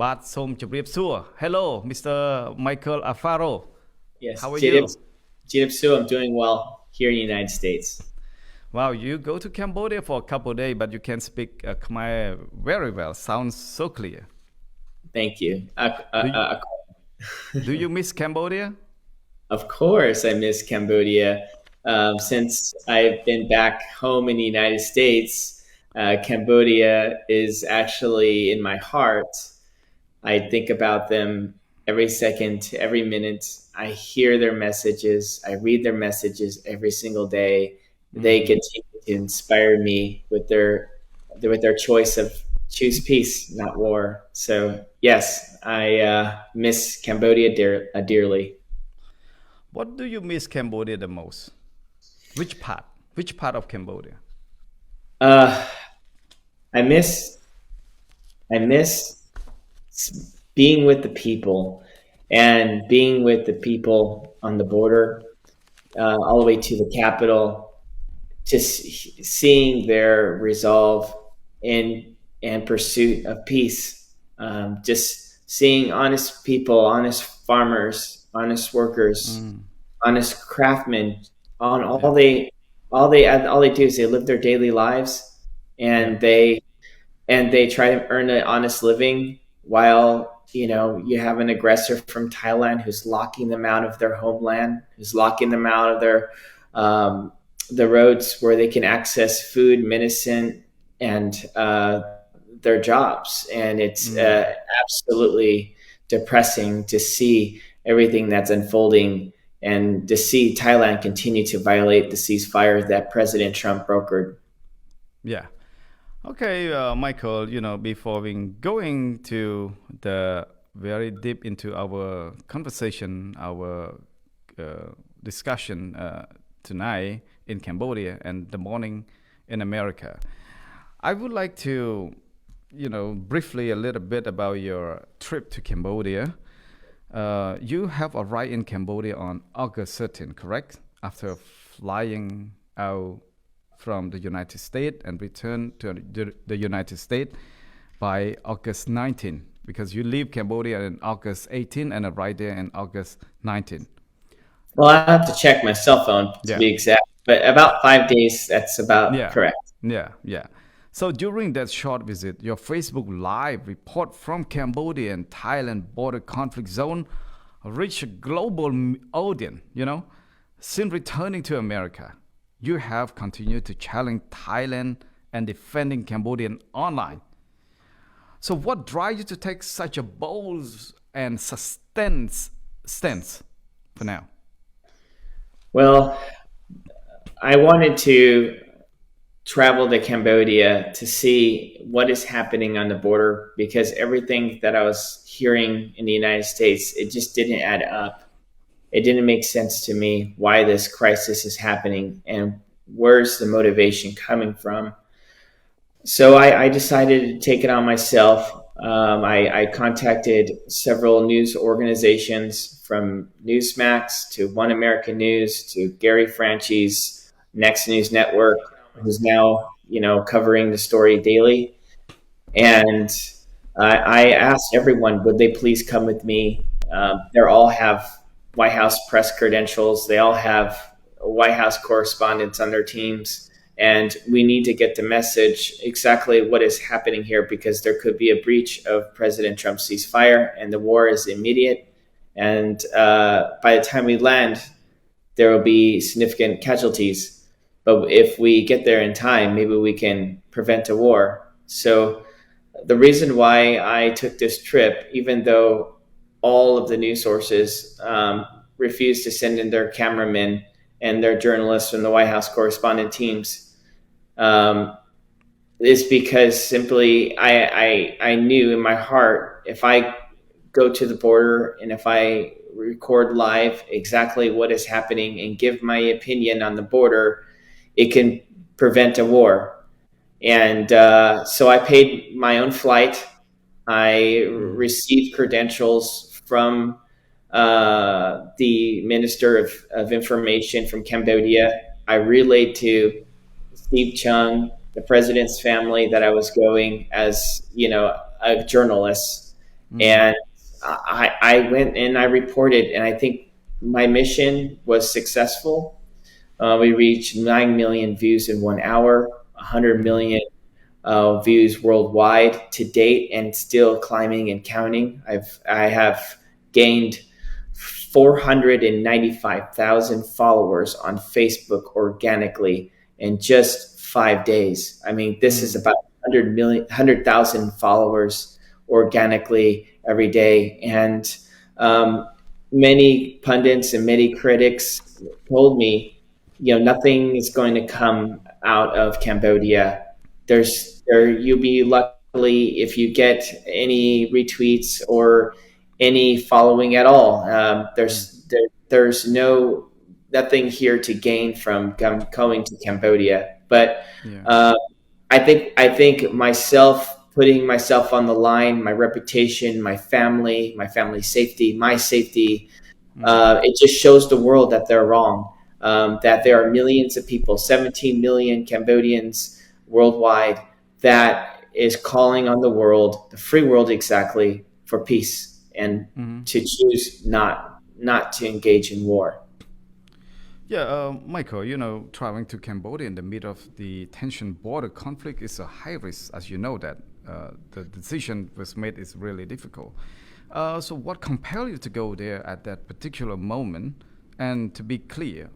បាទសូមជម្រាបសួរ Hello Mr. Michael Alfaro Yes, How are you Jidip Su, I'm doing well here in the United States. Wow you go to Cambodia for a couple of days but you can speak Khmer very well sounds so clear Thank you. do you, do you miss Cambodia Of course, I miss Cambodia. Since I've been back home in the United States, Cambodia is actually in my heart. I think about them every second, every minute. I hear their messages. I read their messages every single day. They continue to inspire me with their choice of choose peace, not war. So yes, I miss Cambodia dearly. what do you miss Cambodia the most which part of Cambodia Uh, I miss I miss being with the people and being with the people on the border, all the way to the capital, just seeing their resolve in and pursuit of peace. Just seeing honest people, honest farmers, honest workers, honest craftsmen. On yeah all they do is they live their daily lives, yeah and they try to earn an honest living while you have an aggressor from Thailand who's locking them out of their homeland, who's locking them out of their um, the roads where they can access food, medicine, and their jobs. And it's absolutely depressing to see everything that's unfolding and to see Thailand continue to violate the ceasefire that President Trump brokered. yeah Okay, Michael, before we going to the very deep into our conversation, our discussion tonight in Cambodia and the morning in America, I would like to, briefly a little bit about your trip to Cambodia. You have arrived in Cambodia on August 13, correct? After flying out from the United States and return to the United States by August 19, because you leave Cambodia in August 18 and arrive there in August 19. Well, I have to check my cell phone to Yeah, be exact, but about 5 days, that's about yeah, correct. yeah. So during that short visit, your Facebook Live report from Cambodia and Thailand border conflict zone reached a global audience, Since returning to America, you have continued to challenge Thailand and defending Cambodian online. So, what drives you to take such a bold and sustained stance for now? Well, I wanted to travel to Cambodia to see what is happening on the border because everything that I was hearing in the United States, it just didn't add up. It didn't make sense to me why this crisis is happening and where's the motivation coming from. So I decided to take it on myself. I contacted several news organizations from Newsmax to One American News to Gary Franchi's Next News Network, who's now covering the story daily. And I asked everyone, would they please come with me? They all have White House press credentials. They all have White House correspondents on their teams. And we need to get the message exactly what is happening here because there could be a breach of President Trump's ceasefire and the war is immediate. And by the time we land, there will be significant casualties. But if we get there in time, maybe we can prevent a war. So the reason why I took this trip, even though all of the news sources refused to send in their cameramen and their journalists from the White House correspondent teams, is because simply I knew in my heart if I go to the border and if I record live exactly what is happening and give my opinion on the border, it can prevent a war. And so I paid my own flight. I received credentials from the Minister of Information from Cambodia. I relayed to Steve Chung, the president's family, that I was going as a journalist, Mm. And I went and I reported, and I think my mission was successful. We reached 9 million views in 1 hour, 100 Mm. million views worldwide to date, and still climbing and counting. I have gained 495,000 followers on Facebook organically in just 5 days. I mean, this is Mm. about 100,000 followers organically every day. And um, many pundits and many critics told me, nothing is going to come out of Cambodia. You'll be lucky if you get any retweets or any following at all. Mm. There's nothing here to gain from going to Cambodia. But Yeah. uh, I think putting myself on the line, my reputation, my family safety, my safety, Mm. it just shows the world that they're wrong. That there are millions of people, 17 million Cambodians worldwide, that is calling on the world, the free world exactly, for peace and Mm. to choose not to engage in war. Yeah, Michael, traveling to Cambodia in the middle of the tension border conflict is a high risk, as you know that. The decision was made is really difficult. So what compelled you to go there at that particular moment? And to be clear,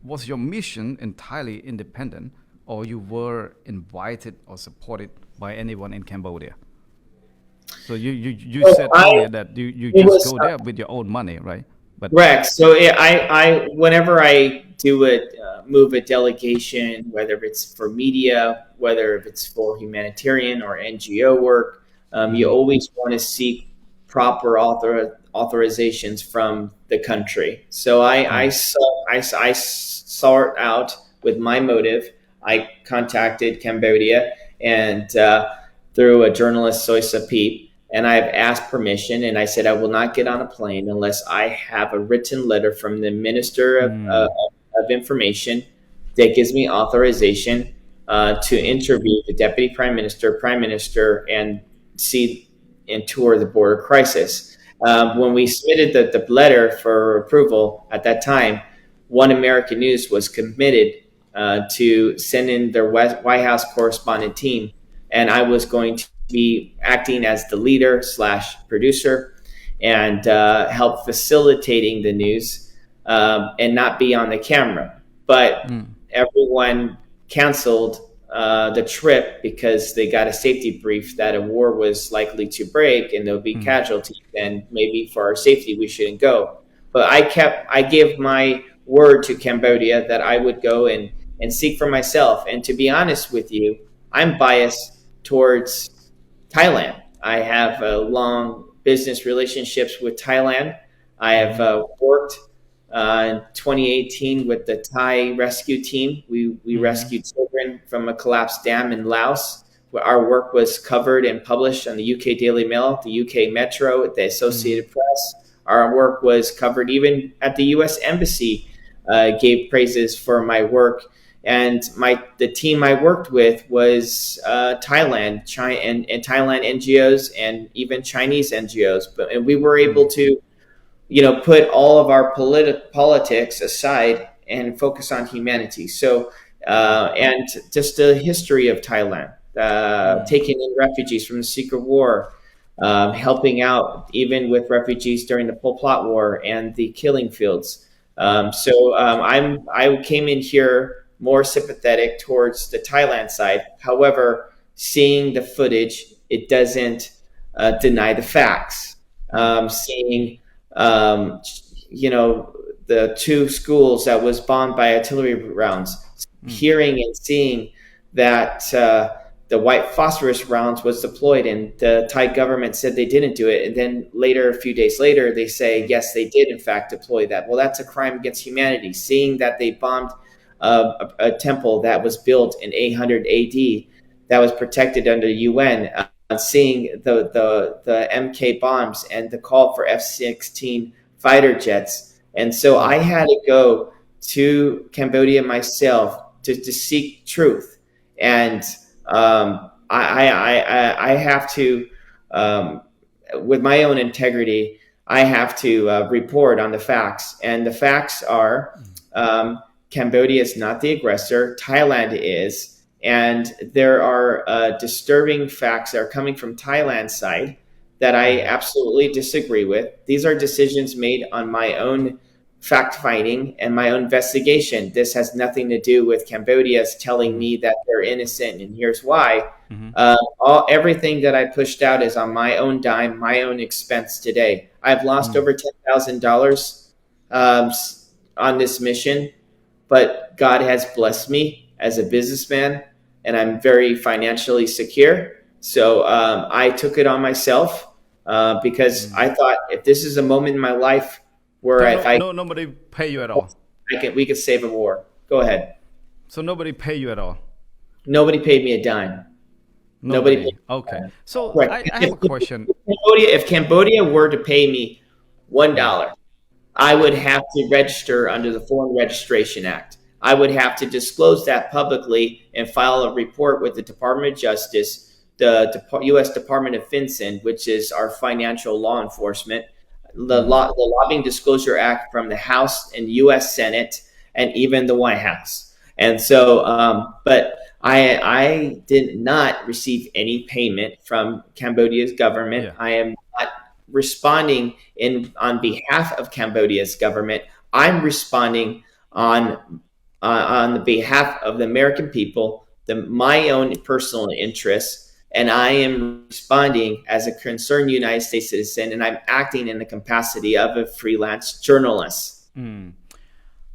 was your mission entirely independent, or you were invited or supported by anyone in Cambodia? So you So said earlier that you it just was go there with your own money, right? But correct. So whenever I do move a delegation, whether it's for media, whether it's for humanitarian or NGO work, you mm, always want to seek proper authorizations from the country. So mm, I sort out with my motive. I contacted Cambodia and through a journalist, Soisa Peep, and I've asked permission, and I said I will not get on a plane unless I have a written letter from the Minister mm, of Information that gives me authorization to interview the Deputy Prime Minister, and see and tour the border crisis. When we submitted the letter for approval at that time, One American News was committed to send in their White House correspondent team, and I was going to be acting as the leader slash producer and help facilitating the news, and not be on the camera. But mm, everyone canceled the trip because they got a safety brief that a war was likely to break and there'll be mm, casualties, and maybe for our safety we shouldn't go. But I gave my word to Cambodia that I would go and seek for myself. And to be honest with you, I'm biased towards Thailand. I have long business relationships with Thailand. I have mm, worked in 2018 with the Thai rescue team. We mm, rescued children from a collapsed dam in Laos. Our work was covered and published on the UK Daily Mail, the UK Metro, the mm, Associated Press. Our work was covered even at the US Embassy, gave praises for my work. And the team I worked with was Thailand, China, and Thailand NGOs, and even Chinese NGOs. And we were able mm, to put all of our politics aside and focus on humanity. So, mm, and just the history of Thailand, mm, taking in refugees from the secret war, helping out even with refugees during the Pol Pot War and the killing fields. I came in here more sympathetic towards the Thailand side. However, seeing the footage, it doesn't deny the facts. mm, Seeing um, you know, the two schools that was bombed by artillery rounds, mm, hearing and seeing that the white phosphorus rounds was deployed, and the Thai government said they didn't do it. And then later, a few days later, they say, mm, yes, they did in fact deploy that. Well, that's a crime against humanity. Seeing that they bombed a temple that was built in 800 AD that was protected under the UN, seeing the MK bombs and the call for F-16 fighter jets. And so mm, I had to go to Cambodia myself to seek truth. And I have to um, with my own integrity, I have to report on the facts. And the facts are Cambodia is not the aggressor, Thailand is. And there are disturbing facts that are coming from Thailand's side that I absolutely disagree with. These are decisions made on my own fact finding and my own investigation. This has nothing to do with Cambodia's telling me that they're innocent, and here's why. Everything that I pushed out is on my own dime, my own expense today. I've lost over $10,000 on this mission, but God has blessed me as a businessman, and I'm very financially secure. So I took it on myself because I thought if this is a moment in my life where nobody pay you at all. We could save a war. Go ahead. So nobody pay you at all. Nobody paid me a dime. Nobody paid me a Okay. dime. So Right. I have a question. If Cambodia were to pay me $1, I would have to register under the Foreign Registration Act. I would have to disclose that publicly and file a report with the Department of Justice, the U.S. Department of FinCEN, which is our financial law enforcement, the Lobbying Disclosure Act from the House and U.S. Senate, and even the White House. And so, but I did not receive any payment from Cambodia's government. Yeah. I am not responding on behalf of Cambodia's government. I'm responding on the behalf of the American people, my own personal interests, and I am responding as a concerned United States citizen, and I'm acting in the capacity of a freelance journalist.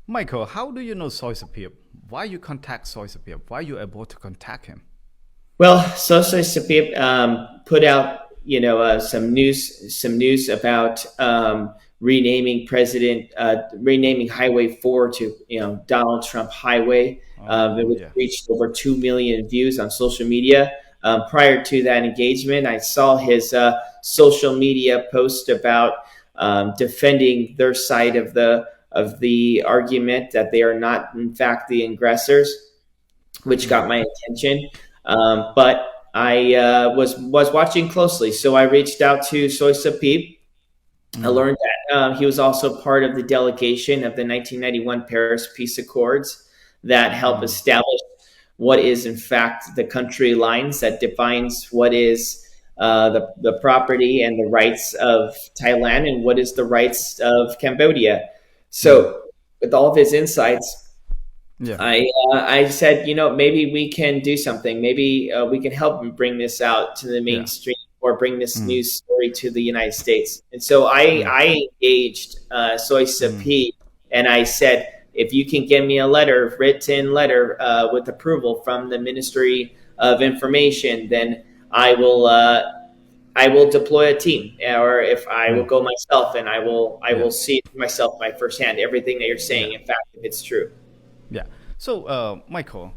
Michael, how do you know Soy Sapir? Why you contact Soy Sapir? Why you able to contact him? Well, Soy Sapir put out some news about renaming Highway 4 to Donald Trump Highway. It reached over 2 million views on social media. Prior to that engagement, I saw his social media post about defending their side of the argument that they are not, in fact, the aggressors, which got my attention. But I was watching closely, so I reached out to Soy Sapir. I learned that he was also part of the delegation of the 1991 Paris Peace Accords that helped establish what is, in fact, the country lines that defines what is the property and the rights of Thailand and what is the rights of Cambodia. So, with all of his insights, I said, maybe we can do something. Maybe we can help him bring this out to the mainstream or bring this news story to the United States. And so I engaged Soy Sapir, and I said, if you can give me a written letter with approval from the Ministry of Information, then I will deploy a team, or if I will go myself, and I will see myself by firsthand everything that you're saying. In fact, if it's true. Yeah. So, Michael,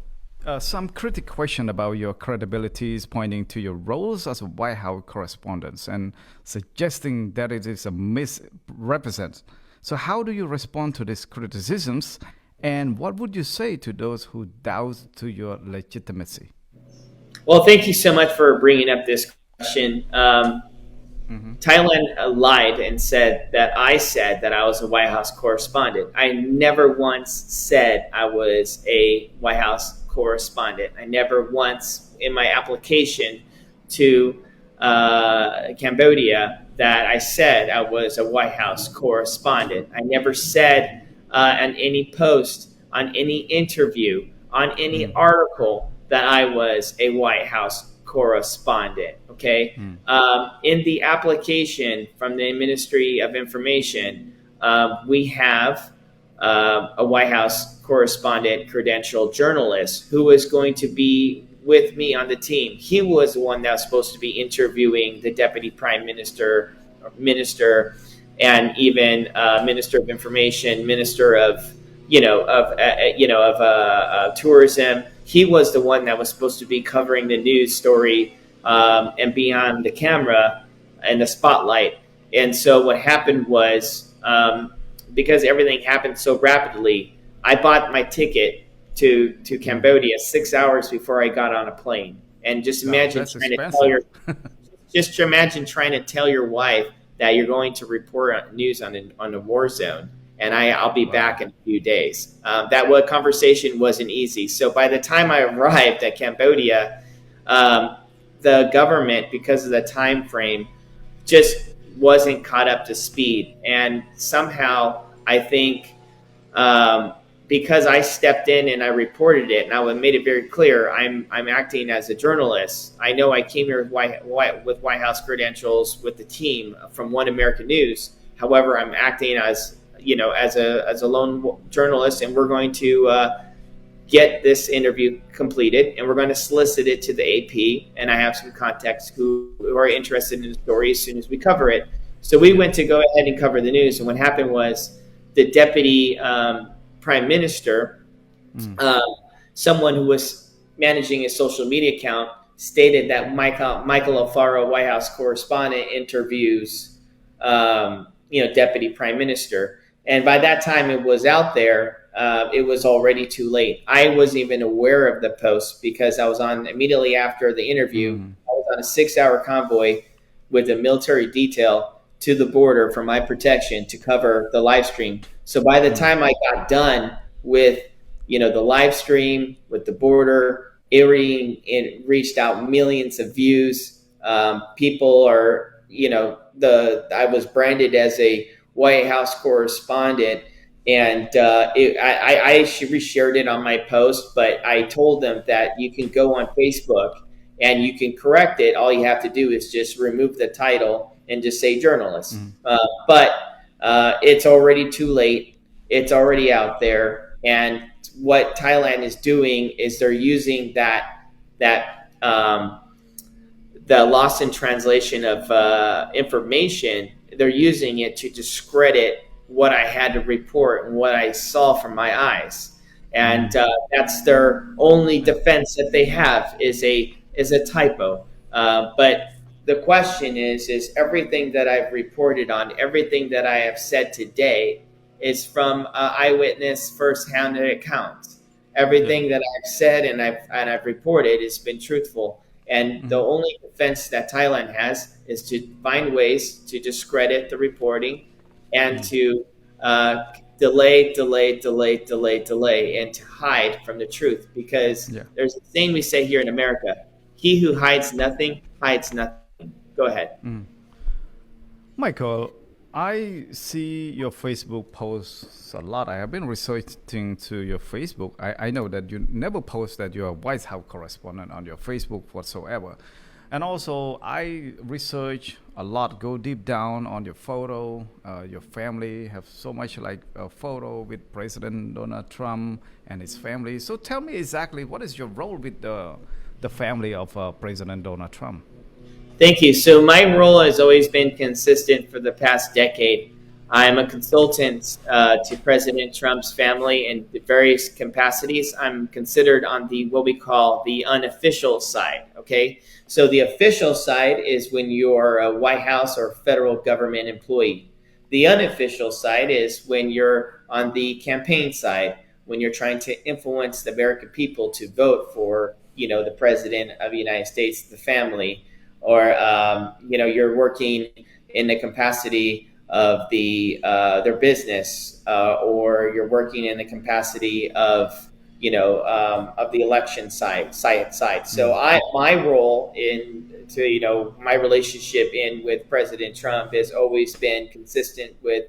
some critic question about your credibility is pointing to your roles as a White House correspondent and suggesting that it is a misrepresent. So how do you respond to these criticisms, and what would you say to those who doubt to your legitimacy? Well, thank you so much for bringing up this question. Thailand lied and said that I was a White House correspondent. I never once said I was a White House correspondent. I never once in my application to Cambodia that I said I was a White House correspondent. I never said on any post, on any interview, on any article that I was a White House correspondent. Okay. In the application from the Ministry of Information, we have a White House correspondent, credentialed journalist who is going to be with me on the team. He was the one that was supposed to be interviewing the Deputy Prime Minister, and even Minister of Information, Minister of Tourism. He was the one that was supposed to be covering the news story and be on the camera and the spotlight. And so what happened was, because everything happened so rapidly, I bought my ticket to Cambodia 6 hours before I got on a plane. And just imagine just imagine trying to tell your wife that you're going to report on news on a war zone, and I'll be back in a few days. Conversation wasn't easy. So by the time I arrived at Cambodia, the government, because of the time frame, just wasn't caught up to speed. And somehow I think because I stepped in and I reported it, and I made it very clear, I'm acting as a journalist. I know I came here with White House credentials with the team from One American News. However, I'm acting as a lone journalist, and we're going to get this interview completed, and we're going to solicit it to the AP. And I have some contacts who are interested in the story as soon as we cover it. So we went to go ahead and cover the news. And what happened was the deputy prime minister, someone who was managing his social media account, stated that Michael Alfaro, White House correspondent, interviews deputy prime minister. And by that time it was out there, it was already too late. I wasn't even aware of the post because I was on immediately after the interview. I was on a 6-hour convoy with a military detail to the border for my protection to cover the live stream. So by the time I got done with, the live stream with the border, it reached out millions of views. People are, I was branded as a White House correspondent, and I reshared it on my post, but I told them that you can go on Facebook and you can correct it. All you have to do is just remove the title and just say journalist. But it's already too late. It's already out there. And what Thailand is doing is they're using the loss in translation of information. They're using it to discredit what I had to report and what I saw from my eyes. And that's their only defense that they have is a typo. But the question is everything that I've reported on, everything that I have said today is from eyewitness first-hand accounts. Everything that I've said and I've reported has been truthful. And the only defense that Thailand has is to find ways to discredit the reporting and to delay, and to hide from the truth. Because there's a saying we say here in America, he who hides nothing hides nothing. Go ahead. Michael, I see your Facebook posts a lot. I have been researching to your Facebook. I know that you never post that you're a White House correspondent on your Facebook whatsoever. And also, I research a lot, go deep down on your photo. Your family have so much like a photo with President Donald Trump and his family. So tell me exactly what is your role with the family of President Donald Trump? Thank you. So my role has always been consistent for the past decade. I'm a consultant to President Trump's family in various capacities. I'm considered on what we call the unofficial side. Okay. So the official side is when you're a White House or federal government employee. The unofficial side is when you're on the campaign side, when you're trying to influence the American people to vote for, the President of the United States, the family, or you're working in the capacity of their business, or you're working in the capacity of the election side. So my role my relationship with President Trump has always been consistent with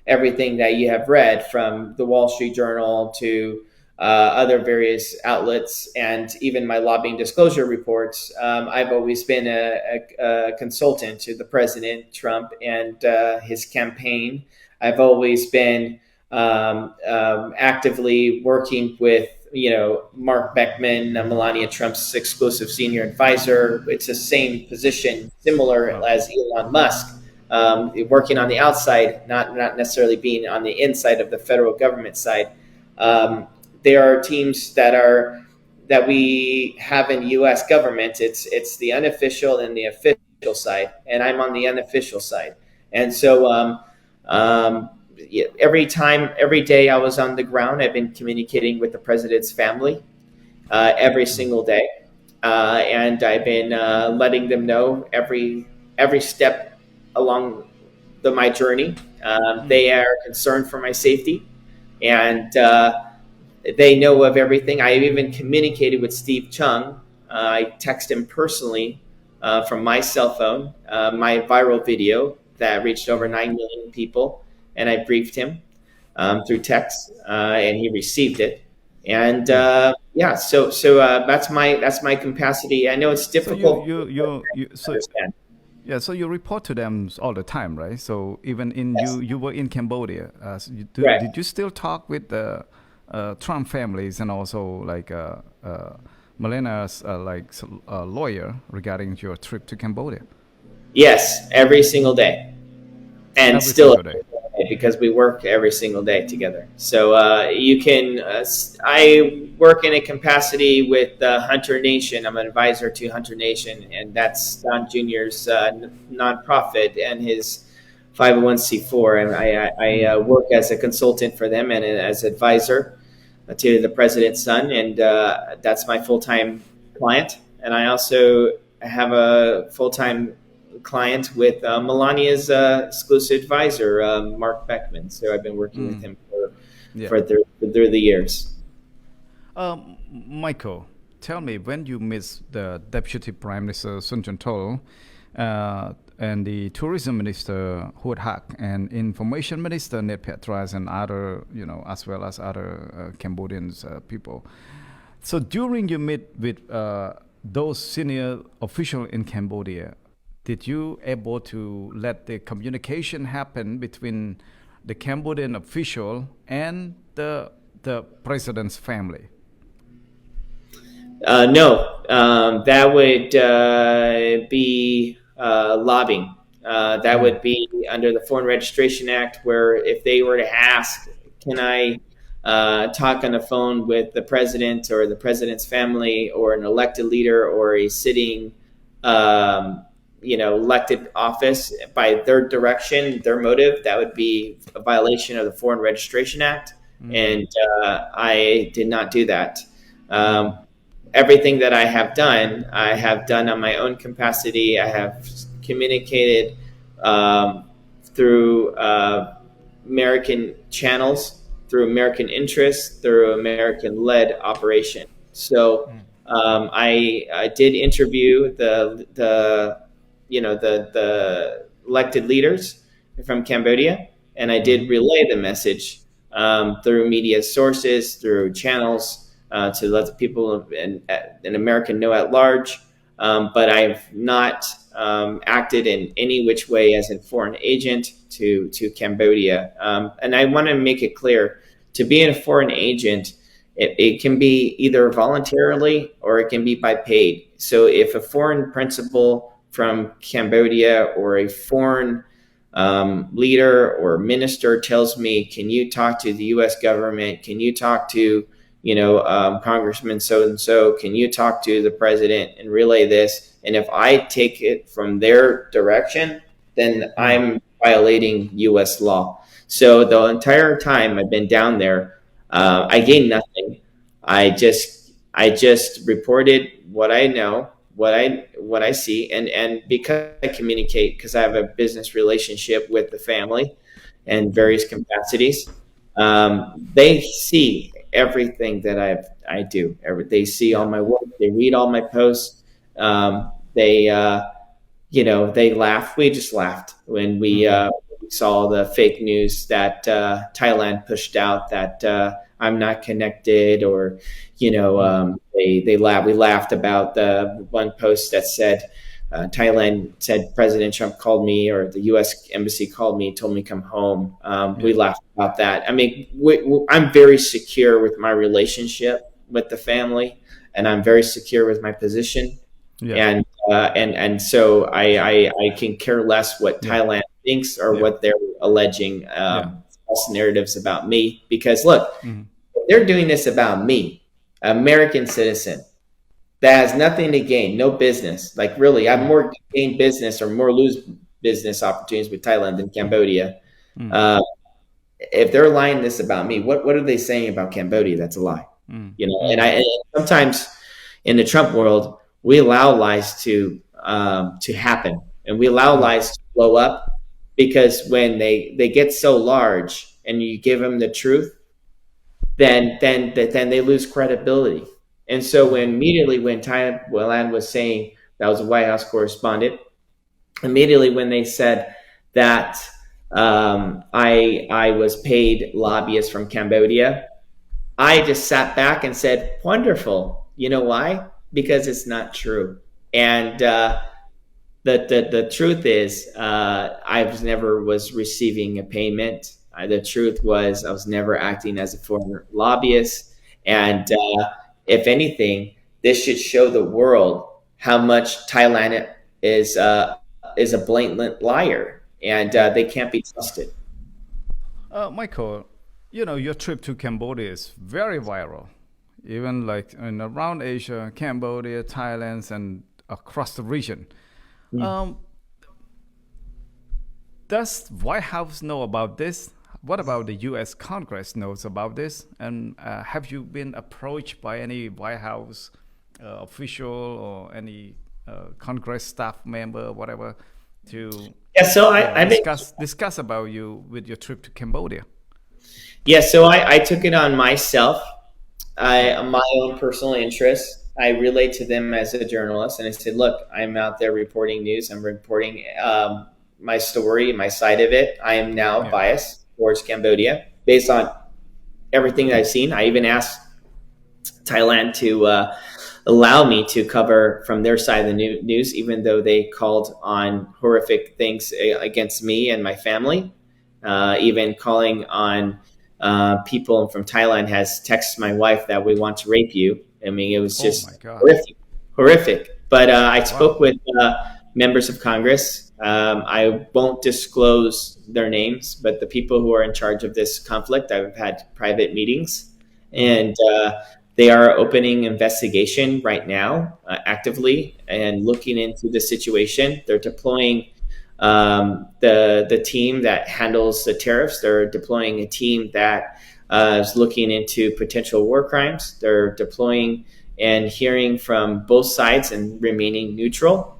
everything that you have read from the Wall Street Journal to other various outlets, and even my lobbying disclosure reports. I've always been a consultant to the President Trump and his campaign. I've always been actively working with Mark Beckman, Melania Trump's exclusive senior advisor. It's the same position, similar as Elon Musk, working on the outside, not necessarily being on the inside of the federal government side. There are teams that we have in the U.S. government. It's the unofficial and the official side, and I'm on the unofficial side. And so every day I was on the ground, I've been communicating with the president's family every single day. and I've been letting them know every step along my journey. Mm. They are concerned for my safety, and they know of everything. I even communicated with Steve Chung. I text him personally from my cell phone, my viral video that reached over Mm-hmm. 9 million people, and I briefed him through text, and he received it. And Yeah. yeah, that's my capacity. I know it's So you difficult you you you to so understand. yeah, so you report to them all the time, right? So even in Yes, you were in Cambodia. So correct. did you still talk with the Trump families and also like Melena's lawyer regarding your trip to Cambodia Yes, every single day, and every still single day? because we work every single day together. So you can. I work in a capacity with Hunter Nation. I'm an advisor to Hunter Nation, and that's Don Jr.'s nonprofit and his 501c4. And I Mm. work as a consultant for them and as advisor to the president's son, and that's my full time client. And I also have a full time client with Melania's exclusive advisor, Mark Beckman. So I've been working with Mm. him Yeah. through the years. Michael, tell me when you met the Deputy Prime Minister Sun Chantol and the Tourism Minister Hud Hak and Information Minister Ned Petras and other, as well as other Cambodians people. So during your meet with those senior officials in Cambodia, did you able to let the communication happen between the Cambodian official and the president's family? No, that would be lobbying. That Mm. would be under the Foreign Registration Act, where if they were to ask, can I talk on the phone with the president or the president's family or an elected leader or a sitting, elected office by their direction, their motive, that would be a violation of the Foreign Registration Act. Mm. And I did not do that. Mm. Um, Everything that I have done on my own capacity. I have communicated through American channels, through American interests, through American led operation. So Mm. I did interview the elected leaders from Cambodia, and I did Mhm. relay the message through media sources, through channels to let the people in America know at large. But I have not acted in any which way as a foreign agent to Cambodia. And I want to make it clear: to be a foreign agent, it can be either voluntarily or it can be by paid. So if a foreign principal from Cambodia or a foreign leader or minister tells me, can you talk to the U.S. government? Can you talk to Congressman so and so? Can you talk to the president and relay this? And if I take it from their direction, then Mm. I'm violating U.S. law. So the entire time I've been down there, I Mm. gained nothing. I just reported what I know, what I see, and because I communicate, because I have a business relationship with the family in Mm. various capacities, they see everything that I do. They see all Yeah. my work. They read all my posts. They they laugh. We just laughed when Mhm. we saw the fake news that Thailand pushed out that I'm not connected, or Mm. they laughed. We laughed about the one post that said Thailand said President Trump called me, or the U.S. embassy called me, told me to come home. We Yeah. laughed about that. I mean, I'm very secure with my relationship with the family, and I'm very secure with my position, Yeah. and so I can care less what Yeah. Thailand thinks or Yeah. what they're alleging Yeah. false narratives about me. Because look, Mhm. they're doing this about me, American citizen that has nothing to gain, no business. Like really, I have Mm. more gain business or more lose business opportunities with Thailand than Cambodia. Mm. Uh, if they're lying this about me, what are they saying about Cambodia? That's a lie. Mm. And Mm. sometimes in the Trump world, we allow lies to happen, and we allow Mm. lies to blow up, because when they get so large and you give them the truth, then they lose credibility. And so when immediately when Thailand was saying, that was a White House correspondent, immediately when they said that I was paid lobbyists from Cambodia, I just sat back and said, wonderful. You know why? Because it's not true. And the truth is, I was never was receiving a payment. The truth was, I was never acting as a foreign lobbyist. And if anything, this should show the world how much Thailand is a blatant liar, and Yeah. they can't be trusted. Michael, your trip to Cambodia is very viral, even like in around Asia, Cambodia, Thailand, and across the region. Mm. Um, does White House know about this? What about the U.S. Congress knows about this? And have you been approached by any White House official or any Congress staff member, whatever, to Yeah, so I've been discuss about you with your trip to Cambodia? yeah, so I took it on myself. Yeah. My own personal interests. I relayed to them as a journalist, and I said, "Look, I'm out there reporting news. I'm reporting my story, my side of it. I am now Yeah. biased towards Cambodia based on everything that I've seen. I even asked Thailand to allow me to cover from their side of the news, even though they called on horrific things against me and my family, even calling on people from Thailand has texted my wife that we want to rape you. I mean, it was Oh my just God. horrific, horrific. But I spoke Wow. with members of Congress. I won't disclose their names, but the people who are in charge of this conflict, I've had private meetings, Mm-hmm. and they are opening investigation right now, actively, and looking into the situation. They're deploying the team that handles the tariffs. They're deploying a team that is looking into potential war crimes. They're deploying and hearing from both sides and remaining neutral.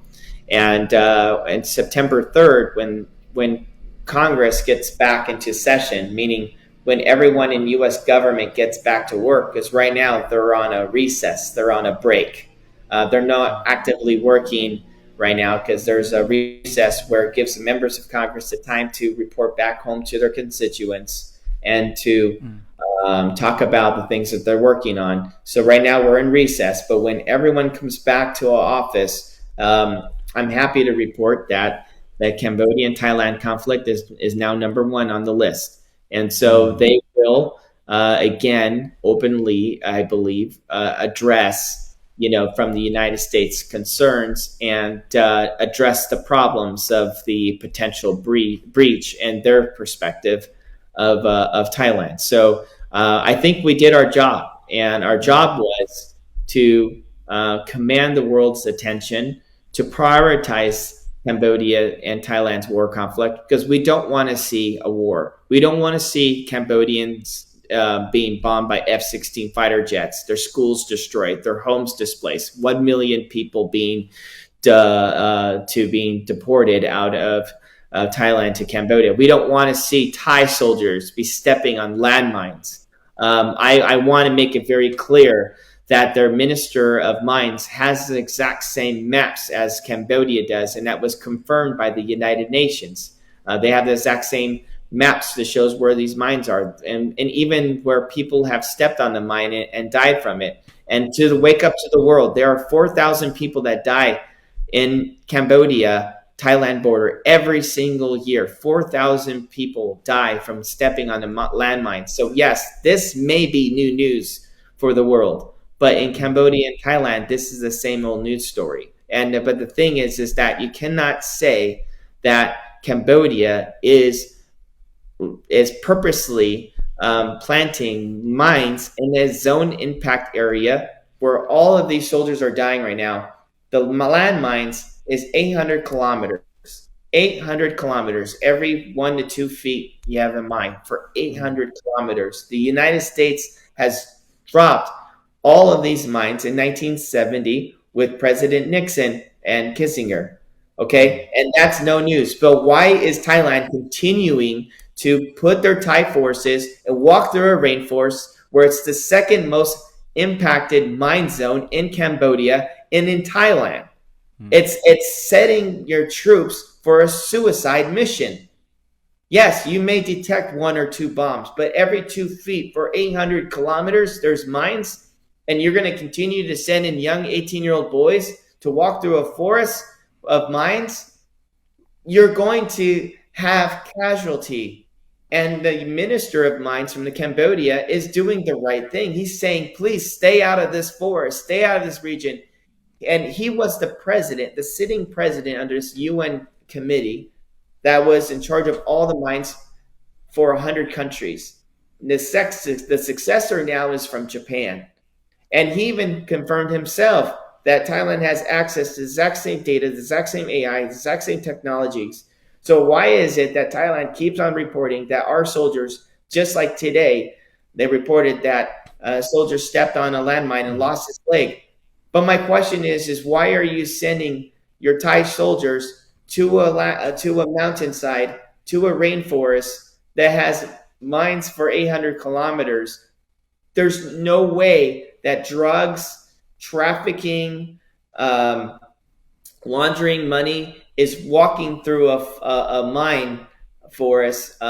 And September 3rd, when Congress gets back into session, meaning when everyone in U.S. government gets back to work, because right now they're on a recess, they're on a break. They're not actively working right now because there's a recess where it gives the members of Congress the time to report back home to their constituents and to Mm. talk about the things that they're working on. So right now we're in recess, but when everyone comes back to our office, I'm happy to report that the Cambodia and Thailand conflict is now number one on the list. And so Mm. they will, again, openly, I believe, address, from the United States concerns, and address the problems of the potential breach and their perspective of Thailand. So I think we did our job, and our Yeah. job was to command the world's attention, to prioritize Cambodia and Thailand's war conflict, because we don't want to see a war. We don't want to see Cambodians being bombed by F-16 fighter jets, their schools destroyed, their homes displaced, 1 million people being deported out of Thailand to Cambodia. We don't want to see Thai soldiers be stepping on landmines. I want to make it very clear that their Minister of Mines has the exact same maps as Cambodia does, and that was confirmed by the United Nations. They have the exact same maps that shows where these mines are, and even where people have stepped on the mine and died from it. And to wake up to the world, there are 4,000 people that die in Cambodia Thailand border every single year. 4,000 people die from stepping on a landmine. So yes, this may be new news for the world, but in Cambodia and Thailand, this is the same old news story. And but the thing is that you cannot say that Cambodia is purposely planting mines in a zone impact area where all of these soldiers are dying right now. The landmines is 800 kilometers. 800 kilometers. Every 1 to 2 feet, you have a mine for Mm. 800 kilometers. The United States has dropped all of these mines in 1970 with President Nixon and Kissinger. Okay, and that's no news. But why is Thailand continuing to put their Thai forces and walk through a rainforest where it's the second most impacted mine zone in Cambodia and in Thailand? It's setting your troops for a suicide mission. Yes, you may detect one or two bombs, but every 2 feet for 800 kilometers, there's mines, and you're going to continue to send in young 18-year-old boys to walk through a forest of mines. You're going to have casualty. And the minister of mines from the Cambodia is doing the right thing. He's saying, please stay out of this forest, stay out of this region. And he was the president, the sitting president under this UN committee that was in charge of all the mines for 100 countries. The successor now is from Japan. And he even confirmed himself that Thailand has access to the exact same data, the exact same AI, the exact same technologies. So why is it that Thailand keeps on reporting that our soldiers, just like today, they reported that a soldier stepped on a landmine and lost his leg? But my question is why are you sending your Thai soldiers to a mountainside, to a rainforest that has mines for 800 kilometers? There's no way that drugs, trafficking, laundering money is walking through a mine forest,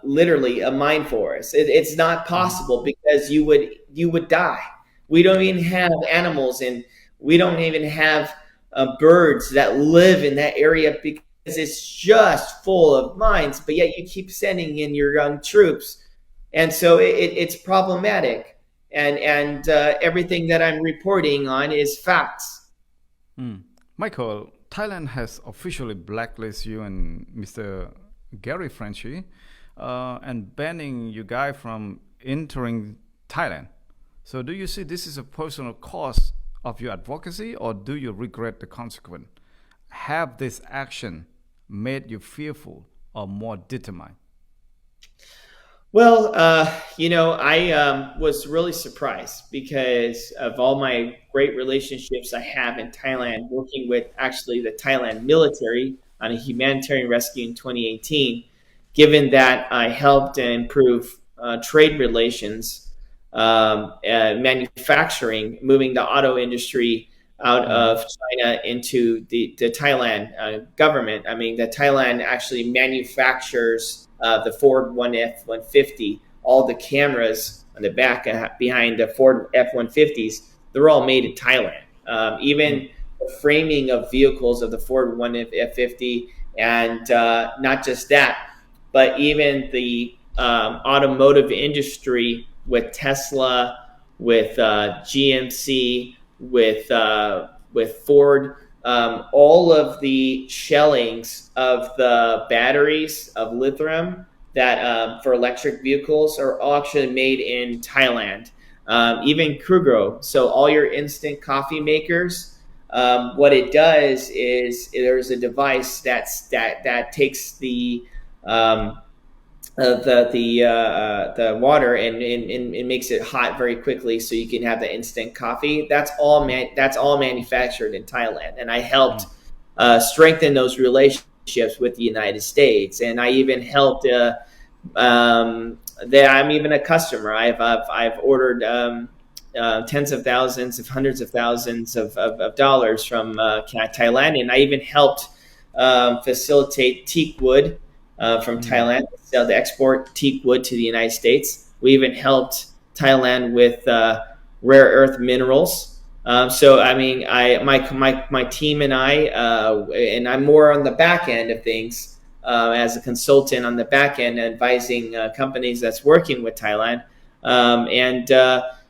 literally a mine forest. It's not possible because you would die. We don't even have animals, and we don't even have birds that live in that area because it's just full of mines. But yet you keep sending in your young troops, and so it's problematic. And everything that I'm reporting on is facts. Michael, Thailand has officially blacklisted you and Mr. Gary Frenchy and banning you guys from entering Thailand. So do you see this is a personal cost of your advocacy, or do you regret the consequence? Have this action made you fearful or more determined? Well, I was really surprised because of all my great relationships I have in Thailand, working with actually the Thailand military on a humanitarian rescue in 2018, given that I helped improve trade relations, manufacturing, moving the auto industry out of China into the Thailand government. I mean, the Thailand actually manufactures the Ford F-150. All the cameras on the back behind the Ford F-150s, they're all made in Thailand. Even the framing of vehicles of the Ford F-50, and not just that, but even the automotive industry with Tesla, with GMC, with Ford, all of the shellings of the batteries of lithium that for electric vehicles are all actually made in Thailand. Even Kruger, so all your instant coffee makers, what it does is there's a device that takes the water and it makes it hot very quickly, so you can have the instant coffee. That's all manufactured in Thailand, and I helped strengthen those relationships with the United States, and I even helped. I'm even a customer. I've ordered tens of thousands, of hundreds of thousands of dollars from Thailand, and I even helped facilitate teak wood from Thailand, sell the export teak wood to the United States. We even helped Thailand with rare earth minerals. So I mean, my team and and I'm more on the back end of things as a consultant on the back end, advising companies that's working with Thailand.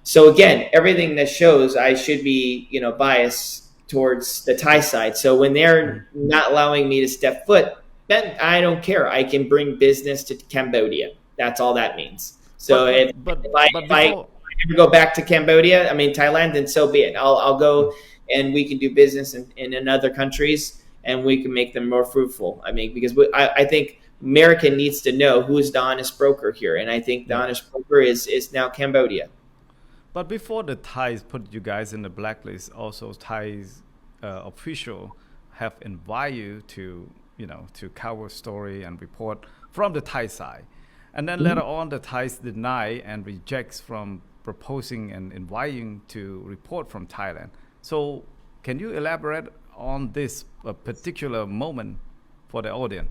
So again, everything that shows I should be biased towards the Thai side. So when they're not allowing me to step foot, then I don't care. I can bring business to Cambodia. That's all that means. So if I ever go back to Cambodia, I mean Thailand, then so be it. I'll go and we can do business in other countries, and we can make them more fruitful. I mean, because I think America needs to know who is the honest broker here, and I think the honest broker is now Cambodia. But before the Thais put you guys in the blacklist, also Thais official have invited you to, to cover story and report from the Thai side. And then later on, the Thais deny and rejects from proposing and inviting to report from Thailand. So can you elaborate on this particular moment for the audience?